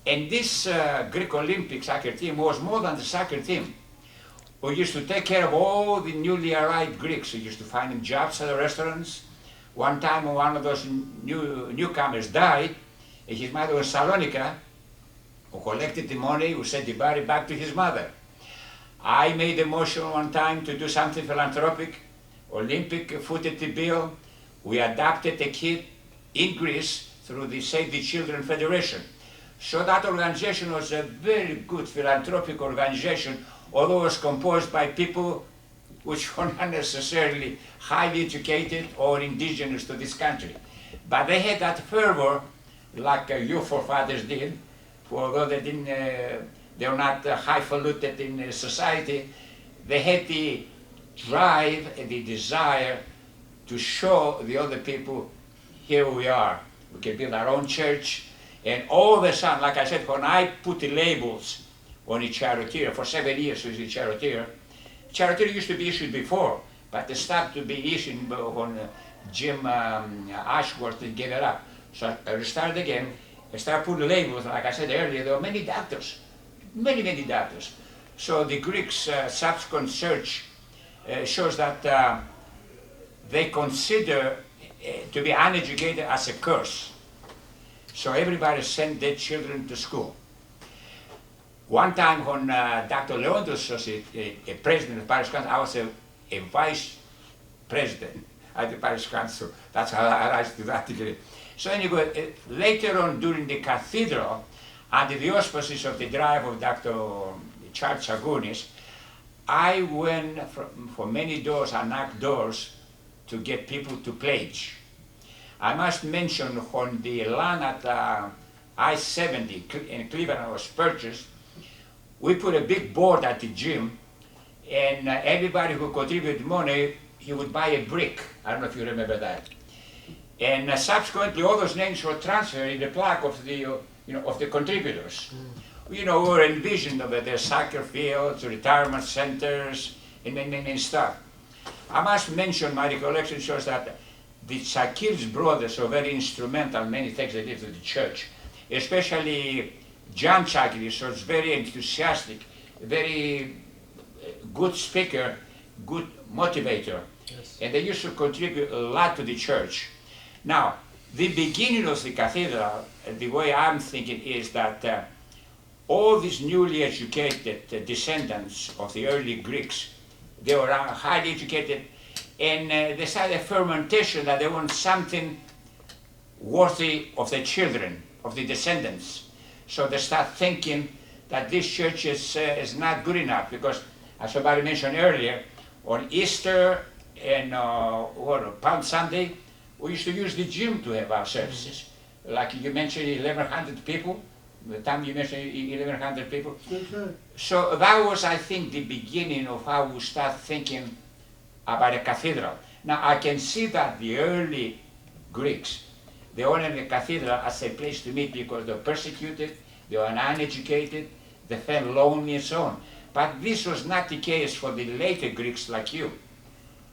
And this Greek Olympic soccer team was more than the soccer team. We used to take care of all the newly arrived Greeks. We used to find them jobs at the restaurants. One time one of those newcomers died, and his mother was Salonika, who collected the money, who sent the body back to his mother. I made a motion one time to do something philanthropic, Olympic footed the bill. We adopted a kid in Greece through the Save the Children Federation. So that organization was a very good philanthropic organization, although it was composed by people which were not necessarily highly educated or indigenous to this country. But they had that fervor, like your forefathers did, although they were not highfalutin in society. They had the drive and the desire to show the other people, here we are. We can build our own church. And all of a sudden, like I said, when I put the labels on a charioteer, for 7 years was a charioteer. Charioteer used to be issued before, but they stopped to be issued when Jim Ashworth gave it up. So I restarted again. I started putting labels. Like I said earlier, there were many doctors, many doctors. So the Greeks' subsequent search shows that they consider to be uneducated as a curse. So everybody sent their children to school. One time when Dr. Leontos was a president of the Parish Council, I was a vice president at the Parish Council. That's how I rise to that degree. So anyway, later on during the cathedral, under the auspices of the drive of Dr. Charles Sagounis, I went for many doors, I knocked doors to get people to pledge. I must mention when the land at I-70 in Cleveland was purchased, we put a big board at the gym, and everybody who contributed money, he would buy a brick. I don't know if you remember that. And subsequently, all those names were transferred in the plaque of the, of the contributors. We were envisioned of their soccer fields, retirement centers, and many stuff. I must mention, my recollection shows that the Sakir's brothers were very instrumental in many things they did to the church, especially John Chakiris was very enthusiastic, very good speaker, good motivator, yes. And they used to contribute a lot to the church. Now, the beginning of the cathedral, the way I'm thinking is that all these newly educated descendants of the early Greeks, they were highly educated, and they started a fermentation that they want something worthy of the children, of the descendants. So they start thinking that this church is not good enough, because as somebody mentioned earlier, on Easter and Palm Sunday, we used to use the gym to have our services. Like you mentioned, 1,100 people. The time you mentioned 1,100 people. Okay. So that was, I think, the beginning of how we start thinking about a cathedral. Now I can see that the early Greeks, they wanted the cathedral as a place to meet because they were persecuted, they were uneducated, they felt lonely and so on. But this was not the case for the later Greeks like you,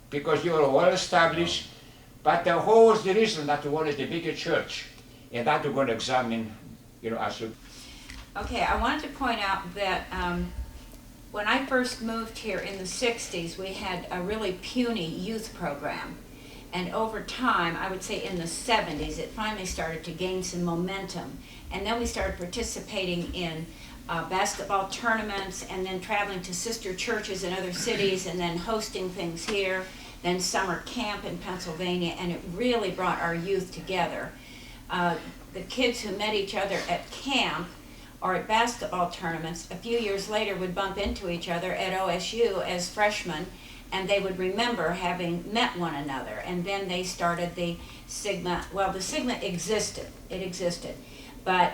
because you were well established. But what was the reason that we wanted a bigger church? And that we're going to examine, as we... Okay, I wanted to point out that when I first moved here in the 60s, we had a really puny youth program. And over time, I would say in the 70s, it finally started to gain some momentum. And then we started participating in basketball tournaments, and then traveling to sister churches in other cities, and then hosting things here, then summer camp in Pennsylvania, and it really brought our youth together. The kids who met each other at camp or at basketball tournaments, a few years later would bump into each other at OSU as freshmen, and they would remember having met one another. And then they started the Sigma. Well, the Sigma existed, it existed, but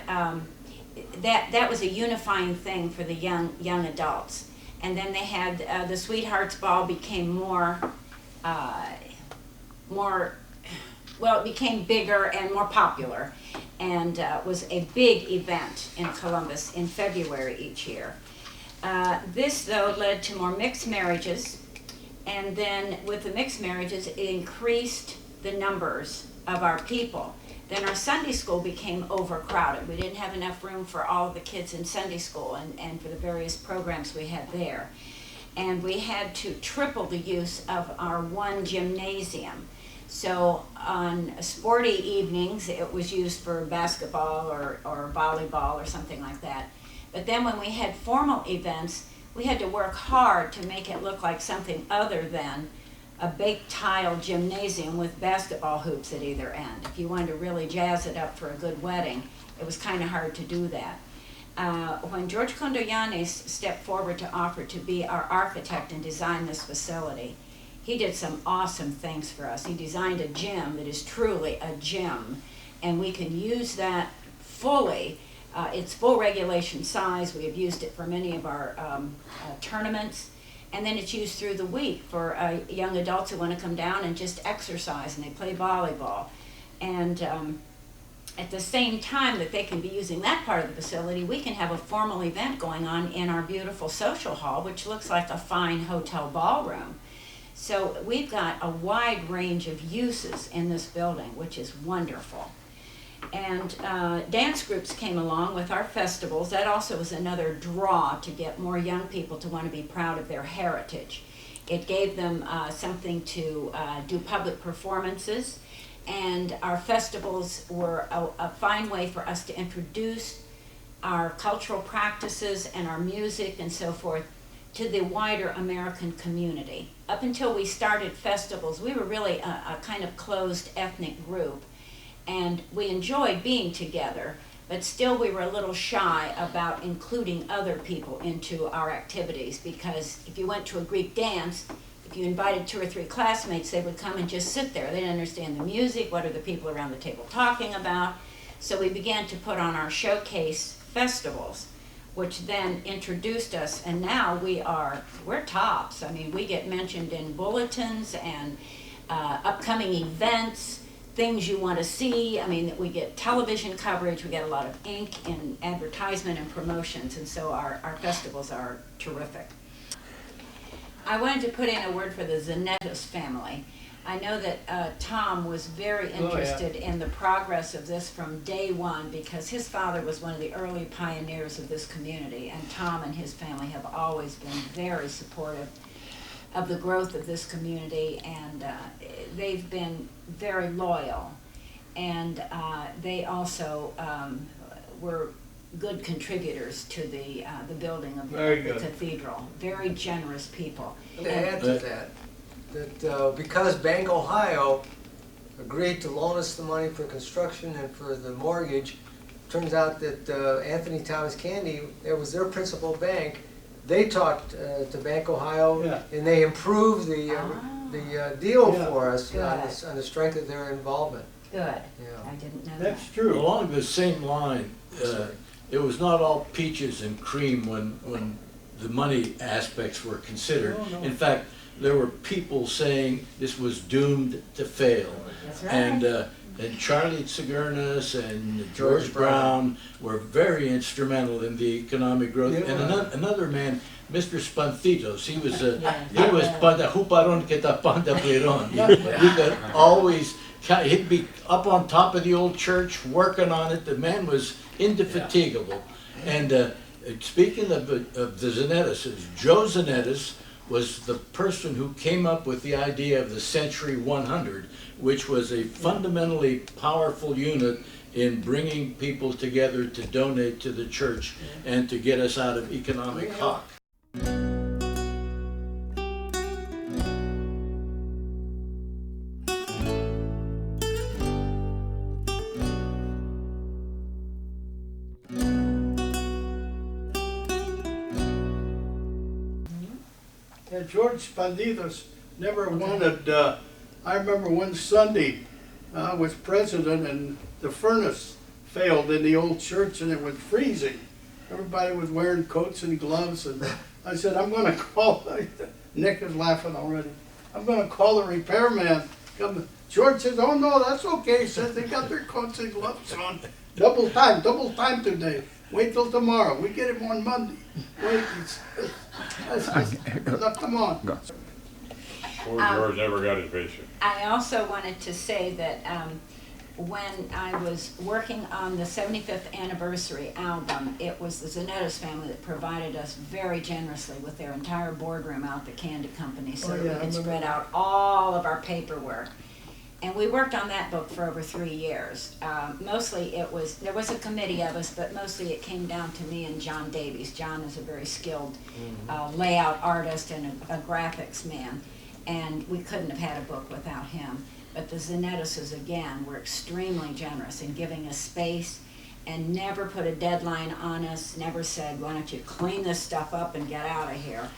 that was a unifying thing for the young adults. And then they had the Sweethearts Ball became more, well, it became bigger and more popular. and was a big event in Columbus in February each year. This, though, led to more mixed marriages, and then with the mixed marriages, it increased the numbers of our people. Then our Sunday school became overcrowded. We didn't have enough room for all of the kids in Sunday school and for the various programs we had there. And we had to triple the use of our one gymnasium. So on sporty evenings, it was used for basketball or volleyball or something like that. But then when we had formal events, we had to work hard to make it look like something other than a baked tile gymnasium with basketball hoops at either end. If you wanted to really jazz it up for a good wedding, it was kind of hard to do that. When George Kondoyanis stepped forward to offer to be our architect and design this facility, he did some awesome things for us. He designed a gym that is truly a gym, and we can use that fully. It's full regulation size. We have used it for many of our tournaments. And then it's used through the week for young adults who want to come down and just exercise, and they play volleyball. And at the same time that they can be using that part of the facility, we can have a formal event going on in our beautiful social hall, which looks like a fine hotel ballroom. So we've got a wide range of uses in this building, which is wonderful. And dance groups came along with our festivals. That also was another draw to get more young people to want to be proud of their heritage. It gave them something to do public performances, and our festivals were a fine way for us to introduce our cultural practices and our music and so forth to the wider American community. Up until we started festivals, we were really a kind of closed ethnic group. And we enjoyed being together, but still we were a little shy about including other people into our activities, because if you went to a Greek dance, if you invited 2 or 3 classmates, they would come and just sit there. They didn't understand the music, what are the people around the table talking about. So we began to put on our showcase festivals, which then introduced us, and now we're tops. I mean, we get mentioned in bulletins and upcoming events, things you want to see. I mean, we get television coverage, we get a lot of ink in advertisement and promotions, and so our festivals are terrific. I wanted to put in a word for the Synadinos family. I know that Tom was very interested in the progress of this from day one, because his father was one of the early pioneers of this community, and Tom and his family have always been very supportive of the growth of this community, and they've been very loyal, and they also were good contributors to the building of the cathedral. Very generous people. To add to that because Bank Ohio agreed to loan us the money for construction and for the mortgage, turns out that Anthony Thomas Candy, it was their principal bank. They talked to Bank Ohio, and they improved the deal for us on the strength of their involvement. Good. Yeah. I didn't know That's that. true. Along the same line, it was not all peaches and cream when the money aspects were considered. No, no. In fact, there were people saying this was doomed to fail. That's right. And Charlie Tsigurnas and George Brown were very instrumental in the economic growth. Yeah. And another man, Mr. Spanthitos, he was Yes. panda huparon kita panda pliron. He could always, he'd be up on top of the old church working on it. The man was indefatigable. And speaking of the Synadinos, Joe Synadinos was the person who came up with the idea of the Century 100, which was a fundamentally powerful unit in bringing people together to donate to the church and to get us out of economic hock. George Spanthitos never wanted, I remember one Sunday, I was president and the furnace failed in the old church and it was freezing. Everybody was wearing coats and gloves, and I said, I'm going to call, Nick is laughing already, I'm going to call the repairman, come George says, oh no, that's okay. He says, they got their coats and gloves on. Double time today. Wait till tomorrow. We get him on Monday. Wait, I said, come on. Poor George never got his patient. I also wanted to say that when I was working on the 75th anniversary album, it was the Synadinos family that provided us very generously with their entire boardroom out at the Candy Company so that we could spread out all of our paperwork. And we worked on that book for over 3 years. Mostly there was a committee of us, but mostly it came down to me and John Davies. John is a very skilled layout artist and a graphics man. And we couldn't have had a book without him. But the Synadinos, again, were extremely generous in giving us space and never put a deadline on us, never said, why don't you clean this stuff up and get out of here.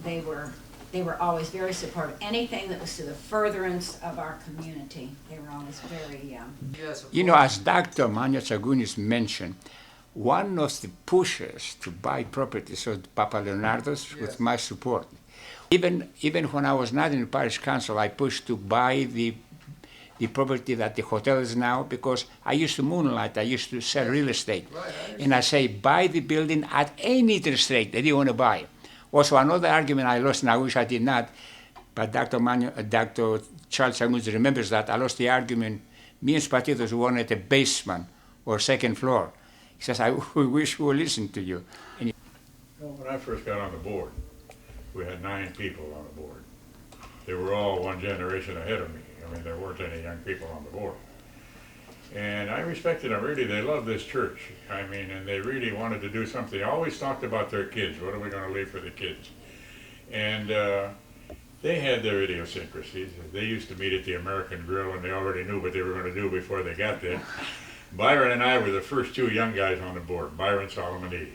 They were always very supportive. Anything that was to the furtherance of our community, they were always very... You know, as Dr. Manya Tsagounis mentioned, one of the pushes to buy properties of Papa Leonardo's was my support. Even when I was not in the parish council, I pushed to buy the property that the hotel is now, because I used to moonlight, I used to sell real estate. Right, And I say, buy the building at any interest rate that you want to buy. Also, another argument I lost, and I wish I did not, but Dr. Charles Tsagounis remembers that, I lost the argument. Me and Spatitos wanted a basement or second floor. He says, we wish we would listen to you. Well, when I first got on the board, we had 9 people on the board. They were all one generation ahead of me. I mean, there weren't any young people on the board. And I respected them, really. They loved this church. I mean, and they really wanted to do something. They always talked about their kids. What are we going to leave for the kids? And they had their idiosyncrasies. They used to meet at the American Grill, and they already knew what they were going to do before they got there. Byron and I were the first 2 young guys on the board, Byron Solomon.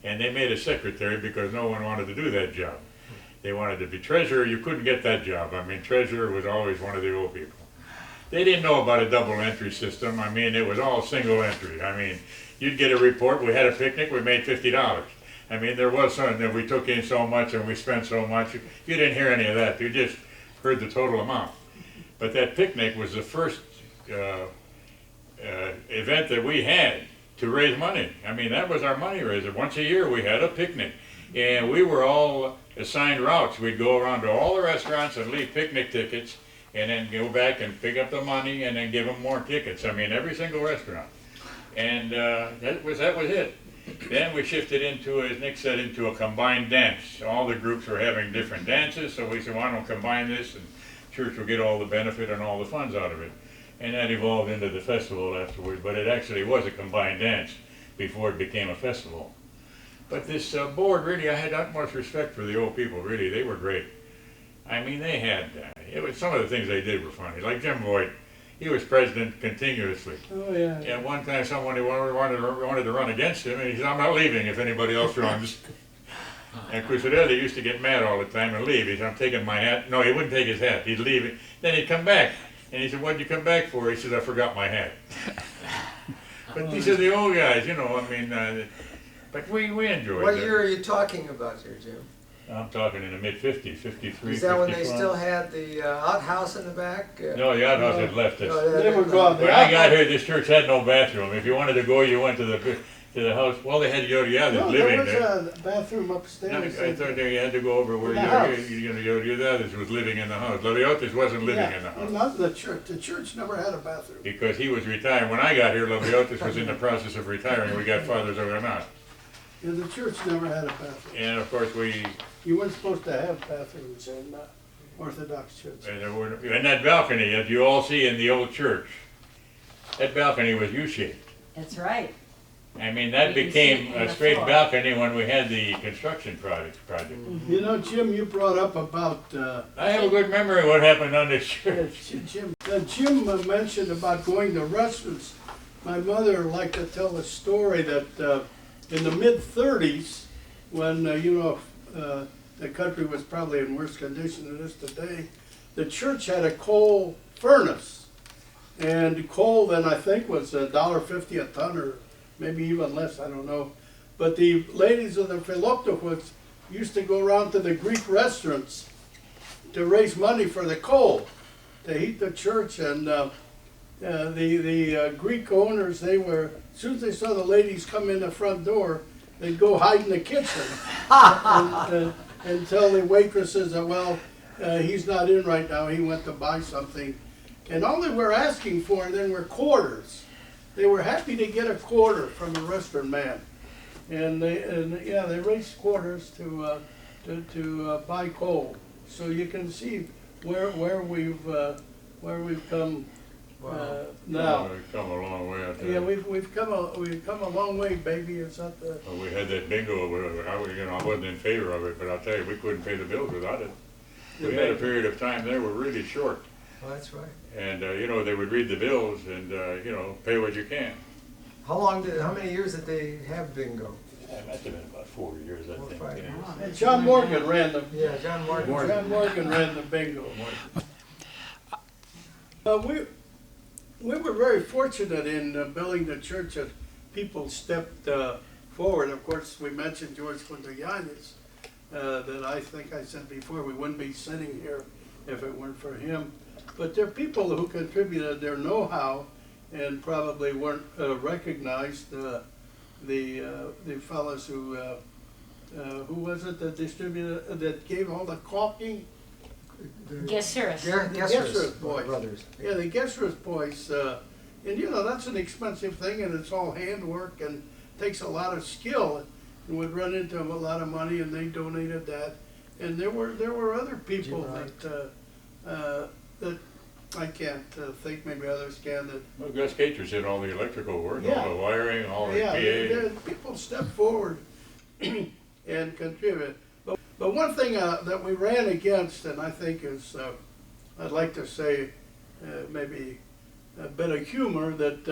And they made a secretary because no one wanted to do that job. They wanted to be treasurer. You couldn't get that job. I mean, treasurer was always one of the old people. They didn't know about a double entry system. I mean, it was all single entry. I mean, you'd get a report, we had a picnic, we made $50. I mean, there was something that we took in so much and we spent so much. You didn't hear any of that. You just heard the total amount. But that picnic was the first event that we had to raise money. I mean, that was our money raiser. Once a year we had a picnic. And we were all assigned routes. We'd go around to all the restaurants and leave picnic tickets and then go back and pick up the money and then give them more tickets. I mean, every single restaurant. And that was it. Then we shifted into, as Nick said, into a combined dance. All the groups were having different dances, so we said, why don't combine this, and church will get all the benefit and all the funds out of it. And that evolved into the festival afterward, but it actually was a combined dance before it became a festival. But this board, really, I had utmost respect for the old people, really. They were great. I mean, they had, some of the things they did were funny. Like Jim Voigt, he was president continuously. Oh, yeah. And one time someone wanted to run against him, and he said, I'm not leaving if anybody else runs. And Cusadele used to get mad all the time and leave. He said, I'm taking my hat. No, he wouldn't take his hat. He'd leave it. Then he'd come back. And he said, what'd you come back for? He said, I forgot my hat. But these are the old guys, you know, I mean, but we enjoyed it. What year are you talking about there, Jim? I'm talking in the mid-50s, 53, Is that when they 54. still had the outhouse in the back? No, the outhouse had left us. No, They were gone. When I got here, this church had no bathroom. If you wanted to go, you went to the house. Well, they had Yoda No, living there there. was a bathroom No, I upstairs. thought you had to go over where In the house. Yoda was living in the house. Leviotis wasn't living in the house. Not the church. The church never had a bathroom. Because he was retired. When I got here, Leviotis was in the process of retiring. We got fathers over him out. Yeah, the church never had a bathroom. And of course You weren't supposed to have bathrooms in Orthodox church. and that balcony, as you all see in the old church, that balcony was U-shaped. That's right. I mean, that You can became see it in a the straight floor. balcony when we had the construction project. You know, Jim, you brought up about I have a good memory of what happened on this church. Jim mentioned about going to restaurants. My mother liked to tell a story that in the mid-30s, when the country was probably in worse condition than it is today, the church had a coal furnace, and coal then I think was $1.50 a ton, or maybe even less, I don't know. But the ladies of the Philoptochus used to go around to the Greek restaurants to raise money for the coal. to heat the church, and the Greek owners, they were, as soon as they saw the ladies come in the front door, they'd go hide in the kitchen and tell the waitresses that, well, he's not in right now, he went to buy something. And all they were asking for then were quarters. They were happy to get a quarter from a restaurant man. And they raised quarters to buy coal. So you can see where we've come now. We've come a long way out there. Yeah, we've come a long way, baby. It's not the. Well, we had that bingo. I wasn't in favor of it, but I'll tell you, we couldn't pay the bills without it. We had a period of time there we're really short. Oh, that's right. And they would read the bills and pay what you can. How many years did they have bingo? That must have been about 4 years, I think. 5 yeah. years. And John Morgan ran the. Yeah, John Morgan. John Morgan ran the bingo. We were very fortunate in building the church that people stepped forward. Of course, we mentioned George Quintallanes, that I think I said before, we wouldn't be sitting here if it weren't for him. But there are people who contributed their know-how and probably weren't recognized. The fellows who was it that distributed, that gave all the caulking? Gesseris. Gesseris boys. Brothers. Yeah, the Gesseris boys, and that's an expensive thing, and it's all handwork and takes a lot of skill. And would run into a lot of money, and they donated that. And there were other people that I can't think, maybe others can. That Well, Gus Caters did all the electrical work, Yeah. all the wiring, all the PA. people step forward and contribute. But one thing that we ran against, and I think is, I'd like to say, maybe a bit of humor, that,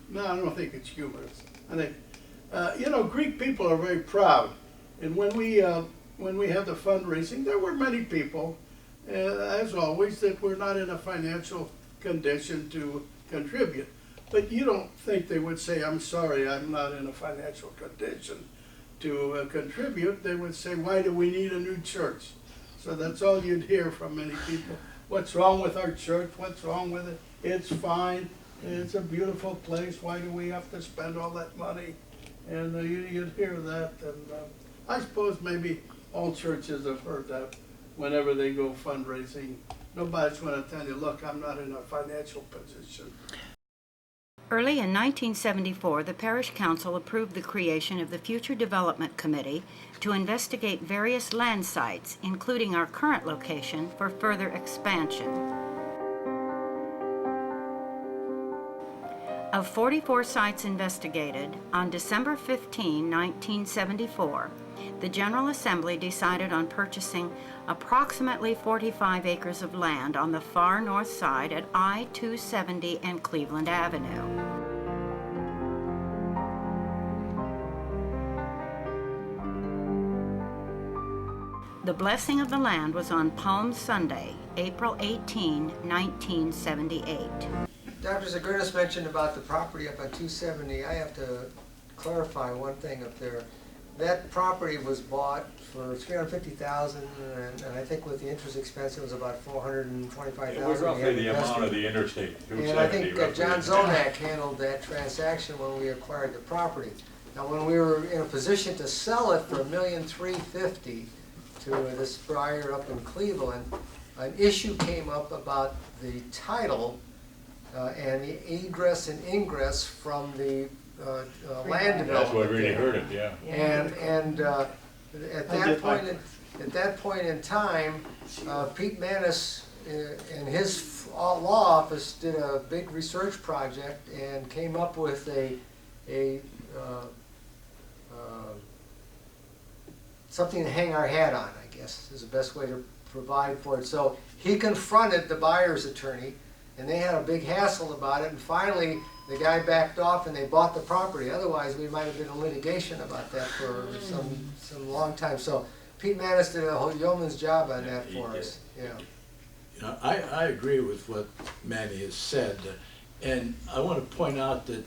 no, I don't think it's humorous. I think, Greek people are very proud. And when we had the fundraising, there were many people, as always, that were not in a financial condition to contribute. But you don't think they would say, I'm sorry, I'm not in a financial condition to contribute. They would say, why do we need a new church? So that's all you'd hear from many people. What's wrong with our church? What's wrong with it? It's fine. It's a beautiful place. Why do we have to spend all that money? And you'd hear that. And I suppose maybe all churches have heard that whenever they go fundraising. Nobody's going to tell you, look, I'm not in a financial position. Early in 1974, the Parish Council approved the creation of the Future Development Committee to investigate various land sites, including our current location, for further expansion. Of 44 sites investigated, on December 15, 1974, the General Assembly decided on purchasing approximately 45 acres of land on the far north side at I-270 and Cleveland Avenue. The blessing of the land was on Palm Sunday, April 18, 1978. Dr. Zagurnis mentioned about the property up on 270. I have to clarify one thing up there. That property was bought for $350,000, and I think with the interest expense it was about $425,000. It was roughly the amount of the interstate. And I think John Zonak handled that transaction when we acquired the property. Now, when we were in a position to sell it for $1,350,000 to this buyer up in Cleveland, an issue came up about the title and the egress and ingress from the land development. That's what really hurt it, yeah. And at that point in time, Pete Manis in his law office did a big research project and came up with something to hang our hat on, I guess, is the best way to provide for it. So he confronted the buyer's attorney, and they had a big hassle about it, and finally the guy backed off and they bought the property. Otherwise, we might have been in litigation about that for some long time. So Pete Manis did a whole yeoman's job on that for us. Yeah. I agree with what Manny has said, and I want to point out that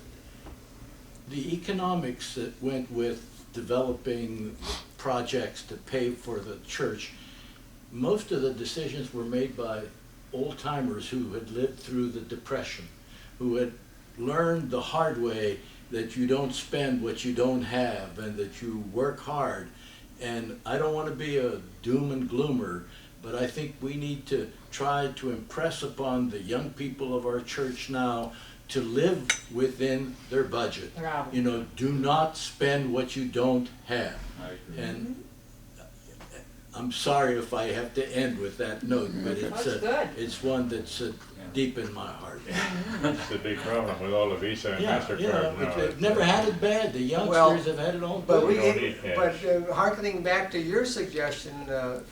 the economics that went with developing projects to pay for the church, most of the decisions were made by old-timers who had lived through the Depression, who had learned the hard way that you don't spend what you don't have and that you work hard. And I don't want to be a doom and gloomer, but I think we need to try to impress upon the young people of our church now to live within their budget. You know, do not spend what you don't have. And I'm sorry if I have to end with that note, but it's one that's deep in my heart. That's the big problem with all the Visa and MasterCard now. They've never had it bad. The youngsters have had it all But good. hearkening back to your suggestion,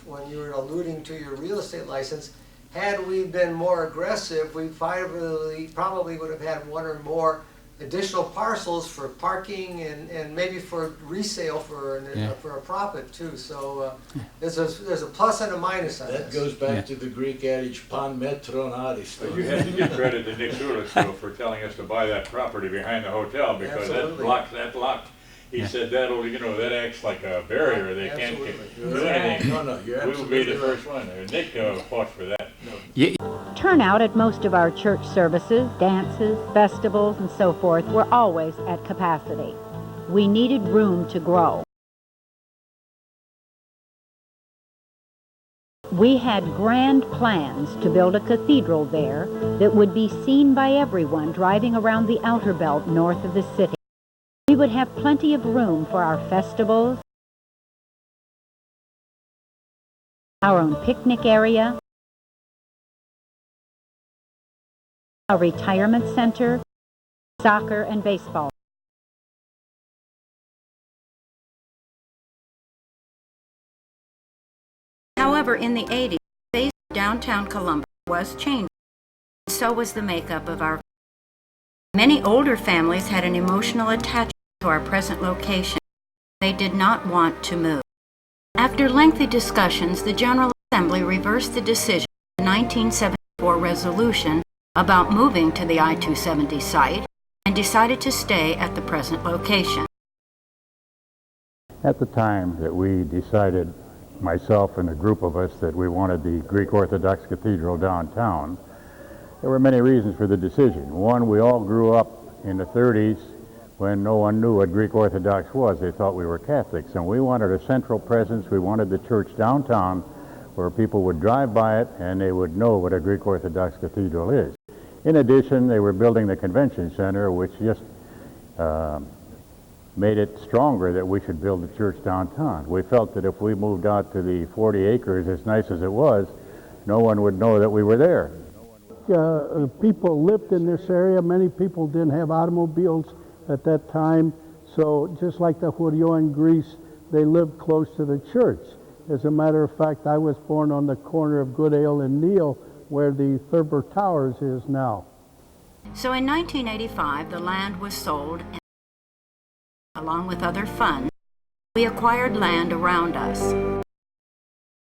when you were alluding to your real estate license, had we been more aggressive, we probably would have had one or more additional parcels for parking and maybe for resale for a profit too. So there's a plus and a minus on this. That goes back to the Greek adage, pan metron ariston. But you have to give credit to Nick Zulis though for telling us to buy that property behind the hotel, because that block. He said that'll, that acts like a barrier. They can't do anything. No, you're absolutely We will be the first one. Nick fought for that. Turnout at most of our church services, dances, festivals, and so forth were always at capacity. We needed room to grow. We had grand plans to build a cathedral there that would be seen by everyone driving around the outer belt north of the city. We would have plenty of room for our festivals, our own picnic area, a retirement center, soccer and baseball. However, in the 80s, the face of downtown Columbus was changing. So was the makeup of our. Many older families had an emotional attachment to our present location. They did not want to move. After lengthy discussions, the General Assembly reversed the decision of the 1974 resolution about moving to the I-270 site and decided to stay at the present location. At the time that we decided, myself and a group of us, that we wanted the Greek Orthodox Cathedral downtown, there were many reasons for the decision. One, we all grew up in the 30s when no one knew what Greek Orthodox was. They thought we were Catholics, and we wanted a central presence. We wanted the church downtown where people would drive by it and they would know what a Greek Orthodox cathedral is. In addition, they were building the convention center, which just made it stronger that we should build the church downtown. We felt that if we moved out to the 40 acres, as nice as it was, no one would know that we were there. People lived in this area. Many people didn't have automobiles at that time. So just like the Hourio in Greece, they lived close to the church. As a matter of fact, I was born on the corner of Goodale and Neal, where the Thurber Towers is now. So in 1985, the land was sold, and along with other funds, we acquired land around us.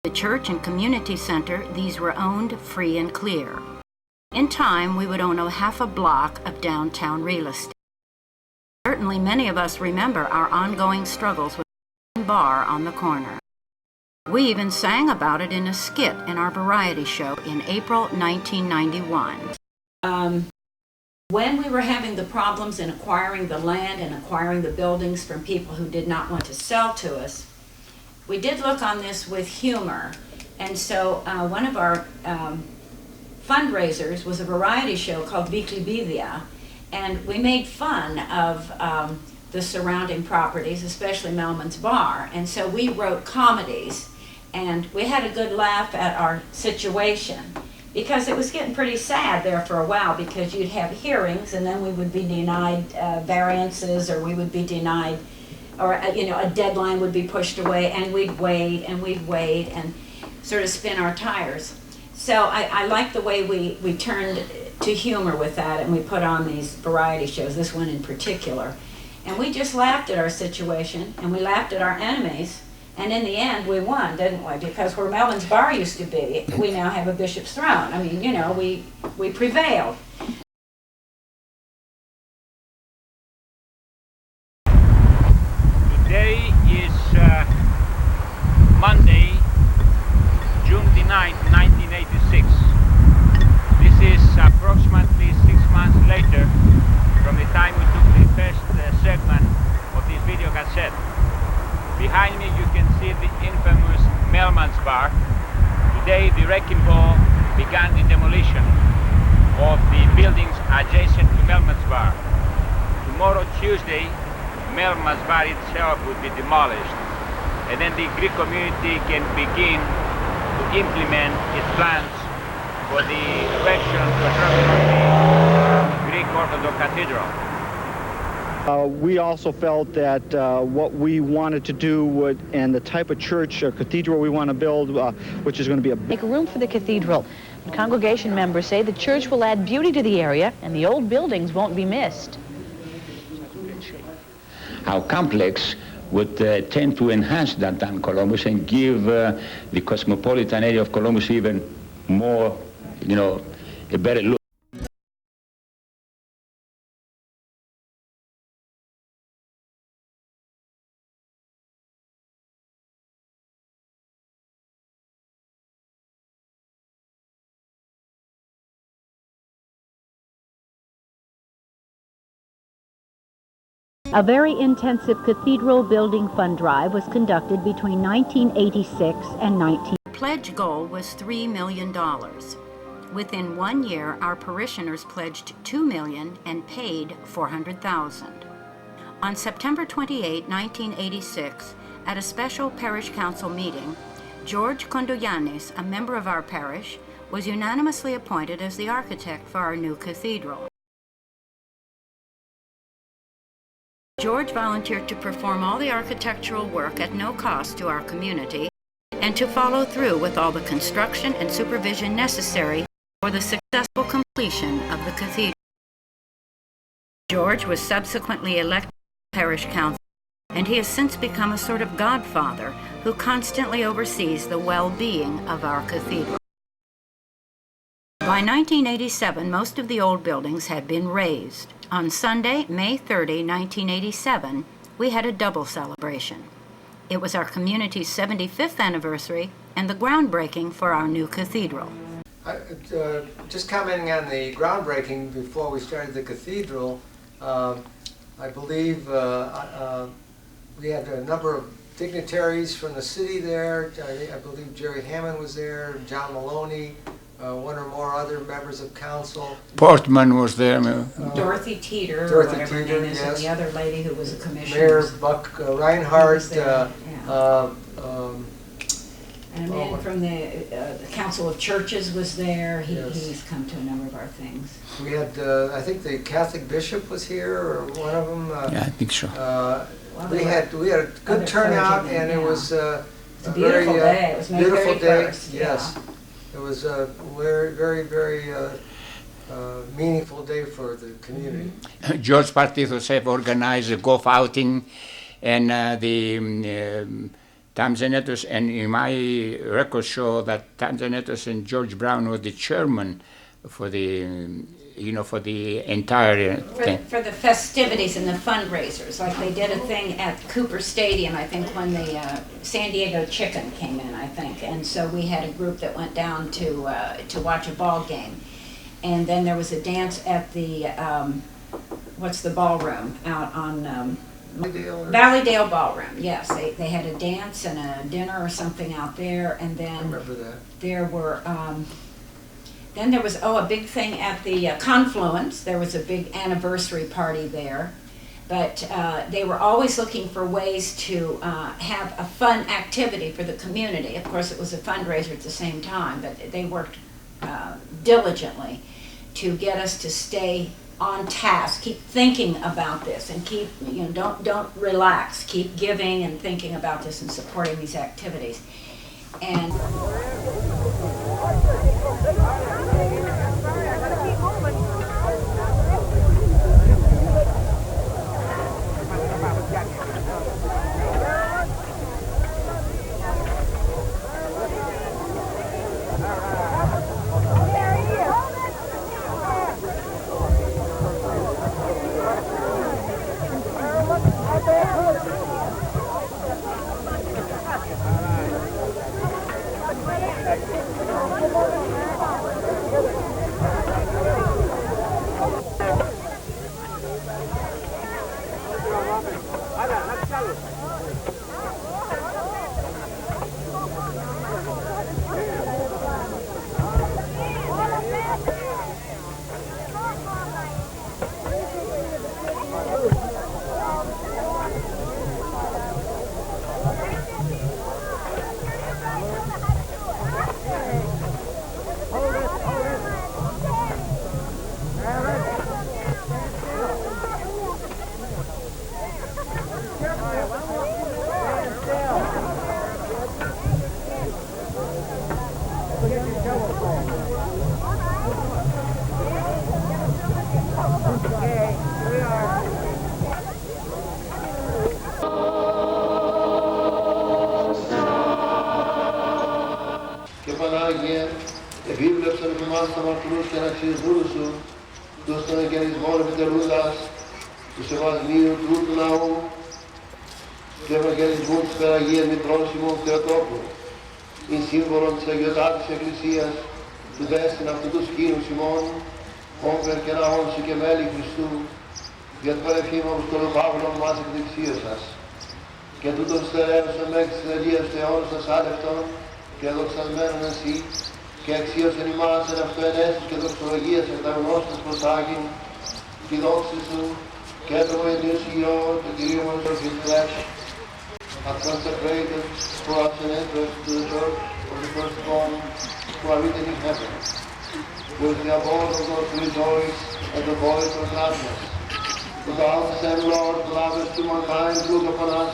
The church and community center, these were owned free and clear. In time, we would own a half a block of downtown real estate. Certainly many of us remember our ongoing struggles with the bar on the corner. We even sang about it in a skit in our variety show in April 1991. When we were having the problems in acquiring the land and acquiring the buildings from people who did not want to sell to us, we did look on this with humor. And so one of our fundraisers was a variety show called Vikli Bivia, and we made fun of the surrounding properties, especially Melman's Bar. And so we wrote comedies, and we had a good laugh at our situation, because it was getting pretty sad there for a while, because you'd have hearings and then we would be denied variances, or we would be denied, or a deadline would be pushed away, and we'd wait and sort of spin our tires. So I like the way we turned to humor with that, and we put on these variety shows, this one in particular. And we just laughed at our situation, and we laughed at our enemies, and in the end we won, didn't we? Because where Melvin's Bar used to be, we now have a bishop's throne. I mean, we prevailed. Today is Monday, June the 9th, 1986. set. Behind me you can see the infamous Mailman's Bar. Today the wrecking ball began the demolition of the buildings adjacent to Mailman's Bar. Tomorrow, Tuesday, Mailman's Bar itself will be demolished, and then the Greek community can begin to implement its plans for the erection to a the Greek Orthodox Cathedral. We also felt that what we wanted to do and the type of church or cathedral we want to build, which is going to be Make room for the cathedral. And congregation members say the church will add beauty to the area and the old buildings won't be missed. Our complex would tend to enhance downtown Columbus and give the cosmopolitan area of Columbus even more, a better look. A very intensive cathedral building fund drive was conducted between 1986 and 19... The pledge goal was $3 million. Within 1 year, our parishioners pledged $2 million and paid $400,000. On September 28, 1986, at a special parish council meeting, George Kondoyanis, a member of our parish, was unanimously appointed as the architect for our new cathedral. George volunteered to perform all the architectural work at no cost to our community and to follow through with all the construction and supervision necessary for the successful completion of the cathedral. George was subsequently elected to parish council, and he has since become a sort of godfather who constantly oversees the well-being of our cathedral. By 1987, most of the old buildings had been razed. On Sunday, May 30, 1987, we had a double celebration. It was our community's 75th anniversary and the groundbreaking for our new cathedral. Just commenting on the groundbreaking before we started the cathedral, I believe we had a number of dignitaries from the city there. I believe Jerry Hammond was there, John Maloney, one or more other members of council. Portman was there. Dorothy Teeter, Dorothy or whatever her Teeter, name is, yes. and the other lady who was a commissioner. Mayor Buck Reinhardt, And a man from the Council of Churches was there. Yes. He's come to a number of our things. we had, I think the Catholic bishop was here, or one of them. Yeah, I think so. We had a good turnout, and it was It's a beautiful day. It was May beautiful day. 31st, Yes, it was a very, very, very meaningful day for the community. George Partithos have organized a golf outing, and the Tamzanetos, and in my records show that Tamzanetos and George Brown were the chairman for the, for the entire thing. For the festivities and the fundraisers, like they did a thing at Cooper Stadium, I think, when the San Diego Chicken came in, I think, and so we had a group that went down to watch a ball game, and then there was a dance at the what's the ballroom out on Valleydale Ballroom. Yes, they had a dance and a dinner or something out there, and then I remember that. there were. Then there was, a big thing at the Confluence. There was a big anniversary party there. But they were always looking for ways to have a fun activity for the community. Of course, it was a fundraiser at the same time, but they worked diligently to get us to stay on task, keep thinking about this, and keep, don't relax. Keep giving and thinking about this and supporting these activities. And Και Πανάγιε, επίβλεψαν εμάς τα μαρτυρούς και αναξιεσμούς σου, τους των εγγενισμών επιτελούντας, του σεβασμίου του ναού, του ευαγγελισμού της Περαγίας Μητρός ημών Θεοτόπου, ειν σύμβολον της αγιωτάτης Εκκλησίας, του δέστην αυτού του σκήνους ημών, όμπερ και ναών σου και μέλη Χριστού, για το παρεφήμα Αποστολού Παύλων μας εκ δεξίας σας. Και τούτον στερέωσαν μέχρι της τελείας του αιώνος ασάλευτον, και δοξασμένον εσύ, και αξίωσεν ημάς εν αυτό ενέστης και δοξολογίας εκ τα γνώστας προσάγειν, τη δόξη σου, και το βοηθούς Υιό, το Κυρίο μας of His flesh, hath consecrated for us an entrance to the church of the firstborn who are written in heaven, with the abode of those who rejoice and the voice of gladness. Who thou, same Lord, lovest to mankind, look upon us,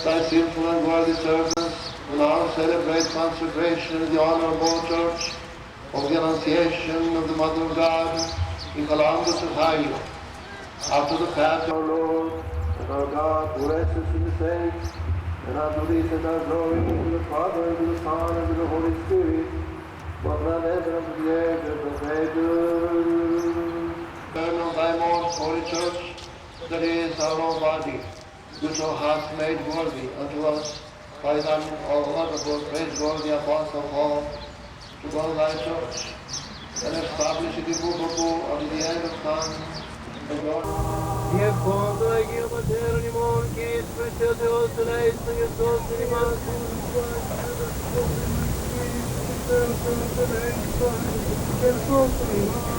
thy sinful and worthy servants, who now celebrate consecration in the honorable church of the Annunciation of the Mother of God in Columbus, Ohio. After the path of our Lord and our God, who rests in the saints, and unto thee that are glory, to the Father, and to the Son, and to the Holy Spirit, both now and ever, and to the ages of ages. Turn on thy most holy church, that is our own body, which thou hast made worthy unto us by thine wonderful, praiseworthy Apostle Paul, to go thy church, and establish it immovable unto the end of time. Διευκόλου Αγίου Πατέρων ημών και εις Χριστός Θεός ελέησον και σώσον ημάς. Και σώσον ημάς.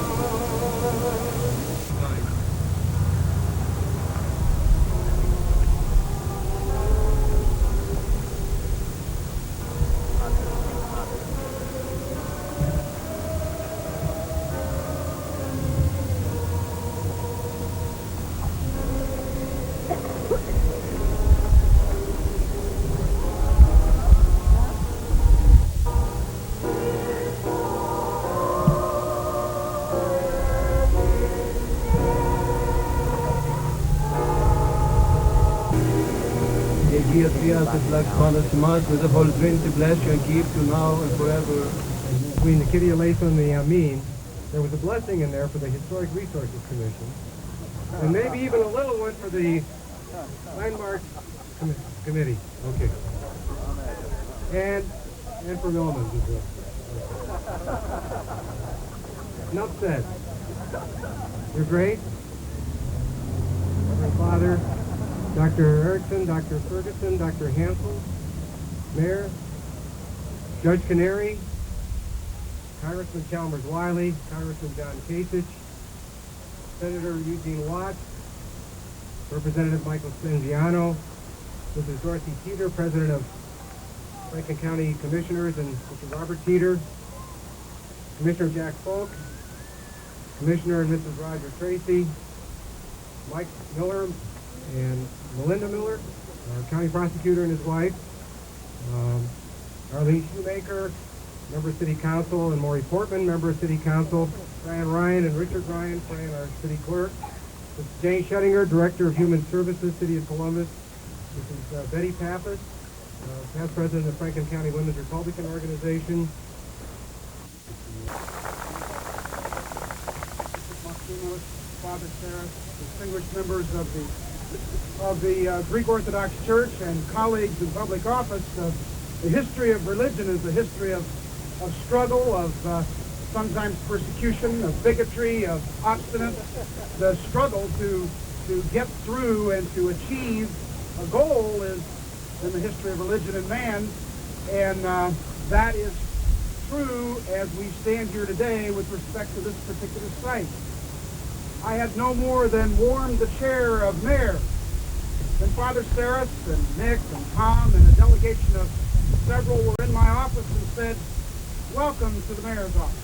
With the Holy Trinity bless you and keep you now and forever. Between the Kyrie eleison and the Amen, there was a blessing in there for the Historic Resources Commission, and maybe even a little one for the Landmark Committee. Okay. And for Millman's as well. Enough said. You're great. Reverend Father, Dr. Erickson, Dr. Ferguson, Dr. Hansel, Mayor, Judge Canary, Congressman Chalmers Wiley, Congressman John Kasich, Senator Eugene Watt, Representative Michael Spenziano, Mrs. Dorothy Teeter, President of Franklin County Commissioners, and Mr. Robert Teeter, Commissioner Jack Folk, Commissioner and Mrs. Roger Tracy, Mike Miller and Melinda Miller, our county prosecutor and his wife, Arlene Shoemaker, member of City Council, and Maury Portman, member of City Council, Brian Ryan and Richard Ryan, Brian, our city clerk, Mrs. Jane Schuttinger, Director of Human Services, City of Columbus, Mrs. Betty Pappas, past president of Franklin County Women's Republican Organization, Father Sarah, distinguished members of the Greek Orthodox Church and colleagues in public office. The history of religion is a history of struggle, of sometimes persecution, of bigotry, of obstinance, the struggle to get through and to achieve a goal is in the history of religion and man, and that is true as we stand here today with respect to this particular site. I had no more than warmed the chair of mayor when Father Saris and Nick and Tom and a delegation of several were in my office and said, "Welcome to the mayor's office."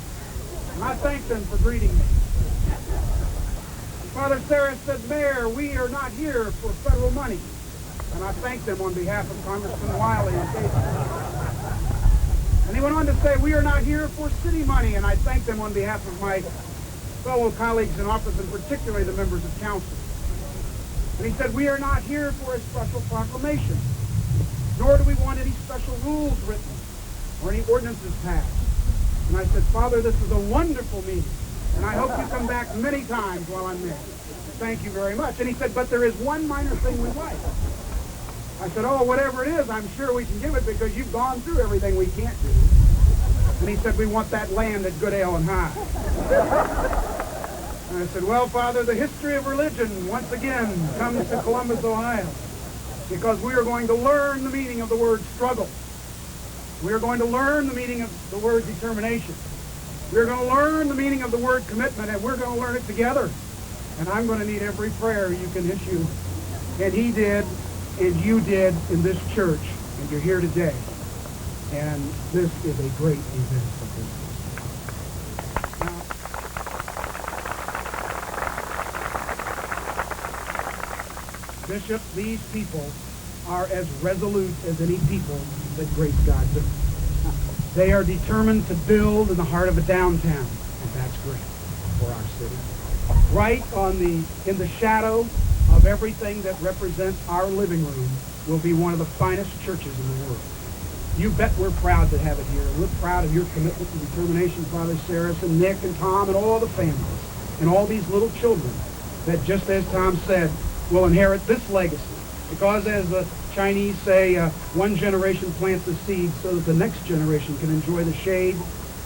And I thanked them for greeting me. And Father Saris said, "Mayor, we are not here for federal money." And I thanked them on behalf of Congressman Wiley and Davis. And he went on to say, "We are not here for city money." And I thanked them on behalf of my fellow colleagues in office, and particularly the members of council. And he said, "We are not here for a special proclamation, nor do we want any special rules written or any ordinances passed." And I said, "Father, this is a wonderful meeting, and I hope you come back many times while I'm there. Thank you very much." And he said, "But there is one minor thing we'd like." I said, "Oh, whatever it is, I'm sure we can give it because you've gone through everything we can't do." And he said, "We want that land at Good Ale and High." And I said, "Well, Father, the history of religion once again comes to Columbus, Ohio, because we are going to learn the meaning of the word struggle. We are going to learn the meaning of the word determination. We're going to learn the meaning of the word commitment, and we're going to learn it together. And I'm going to need every prayer you can issue." And he did, and you did in this church, and you're here today. And this is a great event for this. Bishop, these people are as resolute as any people that grace God does. They are determined to build in the heart of a downtown, and that's great for our city. Right in the shadow of everything that represents our living room will be one of the finest churches in the world. You bet we're proud to have it here. We're proud of your commitment and determination, Father Saris and Nick and Tom and all the families and all these little children that, just as Tom said, will inherit this legacy. Because as the Chinese say, one generation plants the seed so that the next generation can enjoy the shade.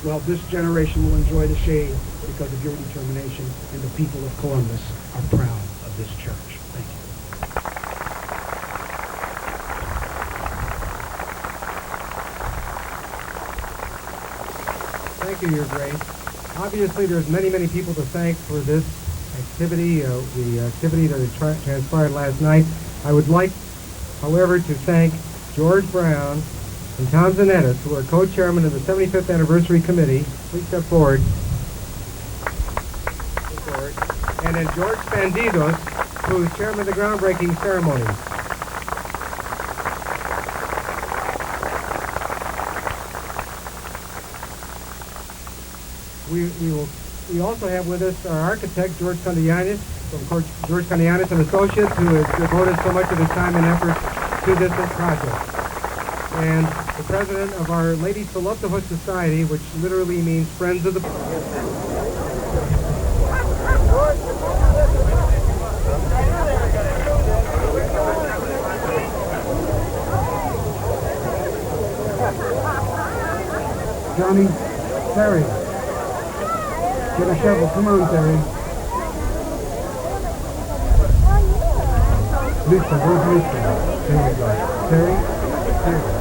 Well, this generation will enjoy the shade because of your determination, and the people of Columbus are proud of this church. Thank you. Thank you, Your Grace. Obviously, there's many people to thank for this activity, the activity that transpired last night. I would like, however, to thank George Brown and Tom Synadinos, who are co-chairmen of the 75th Anniversary Committee. Please step forward. And then George Synadinos, who is chairman of the groundbreaking ceremonies. We also have with us our architect, George Synadinos, from George Synadinos and Associates, who has devoted so much of his time and effort to this project. And the president of our Ladies to Love the Hood Society, which literally means Friends of the... Johnny, Terry, get a shovel. Come on, Terry. Lisa, where's Lisa? There we go. Terry, Terry.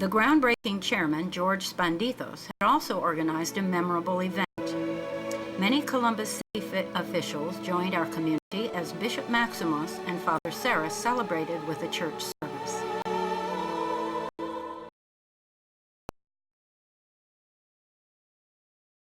The groundbreaking chairman, George Spandithos, had also organized a memorable event. Many Columbus City officials joined our community as Bishop Maximus and Father Sarah celebrated with a church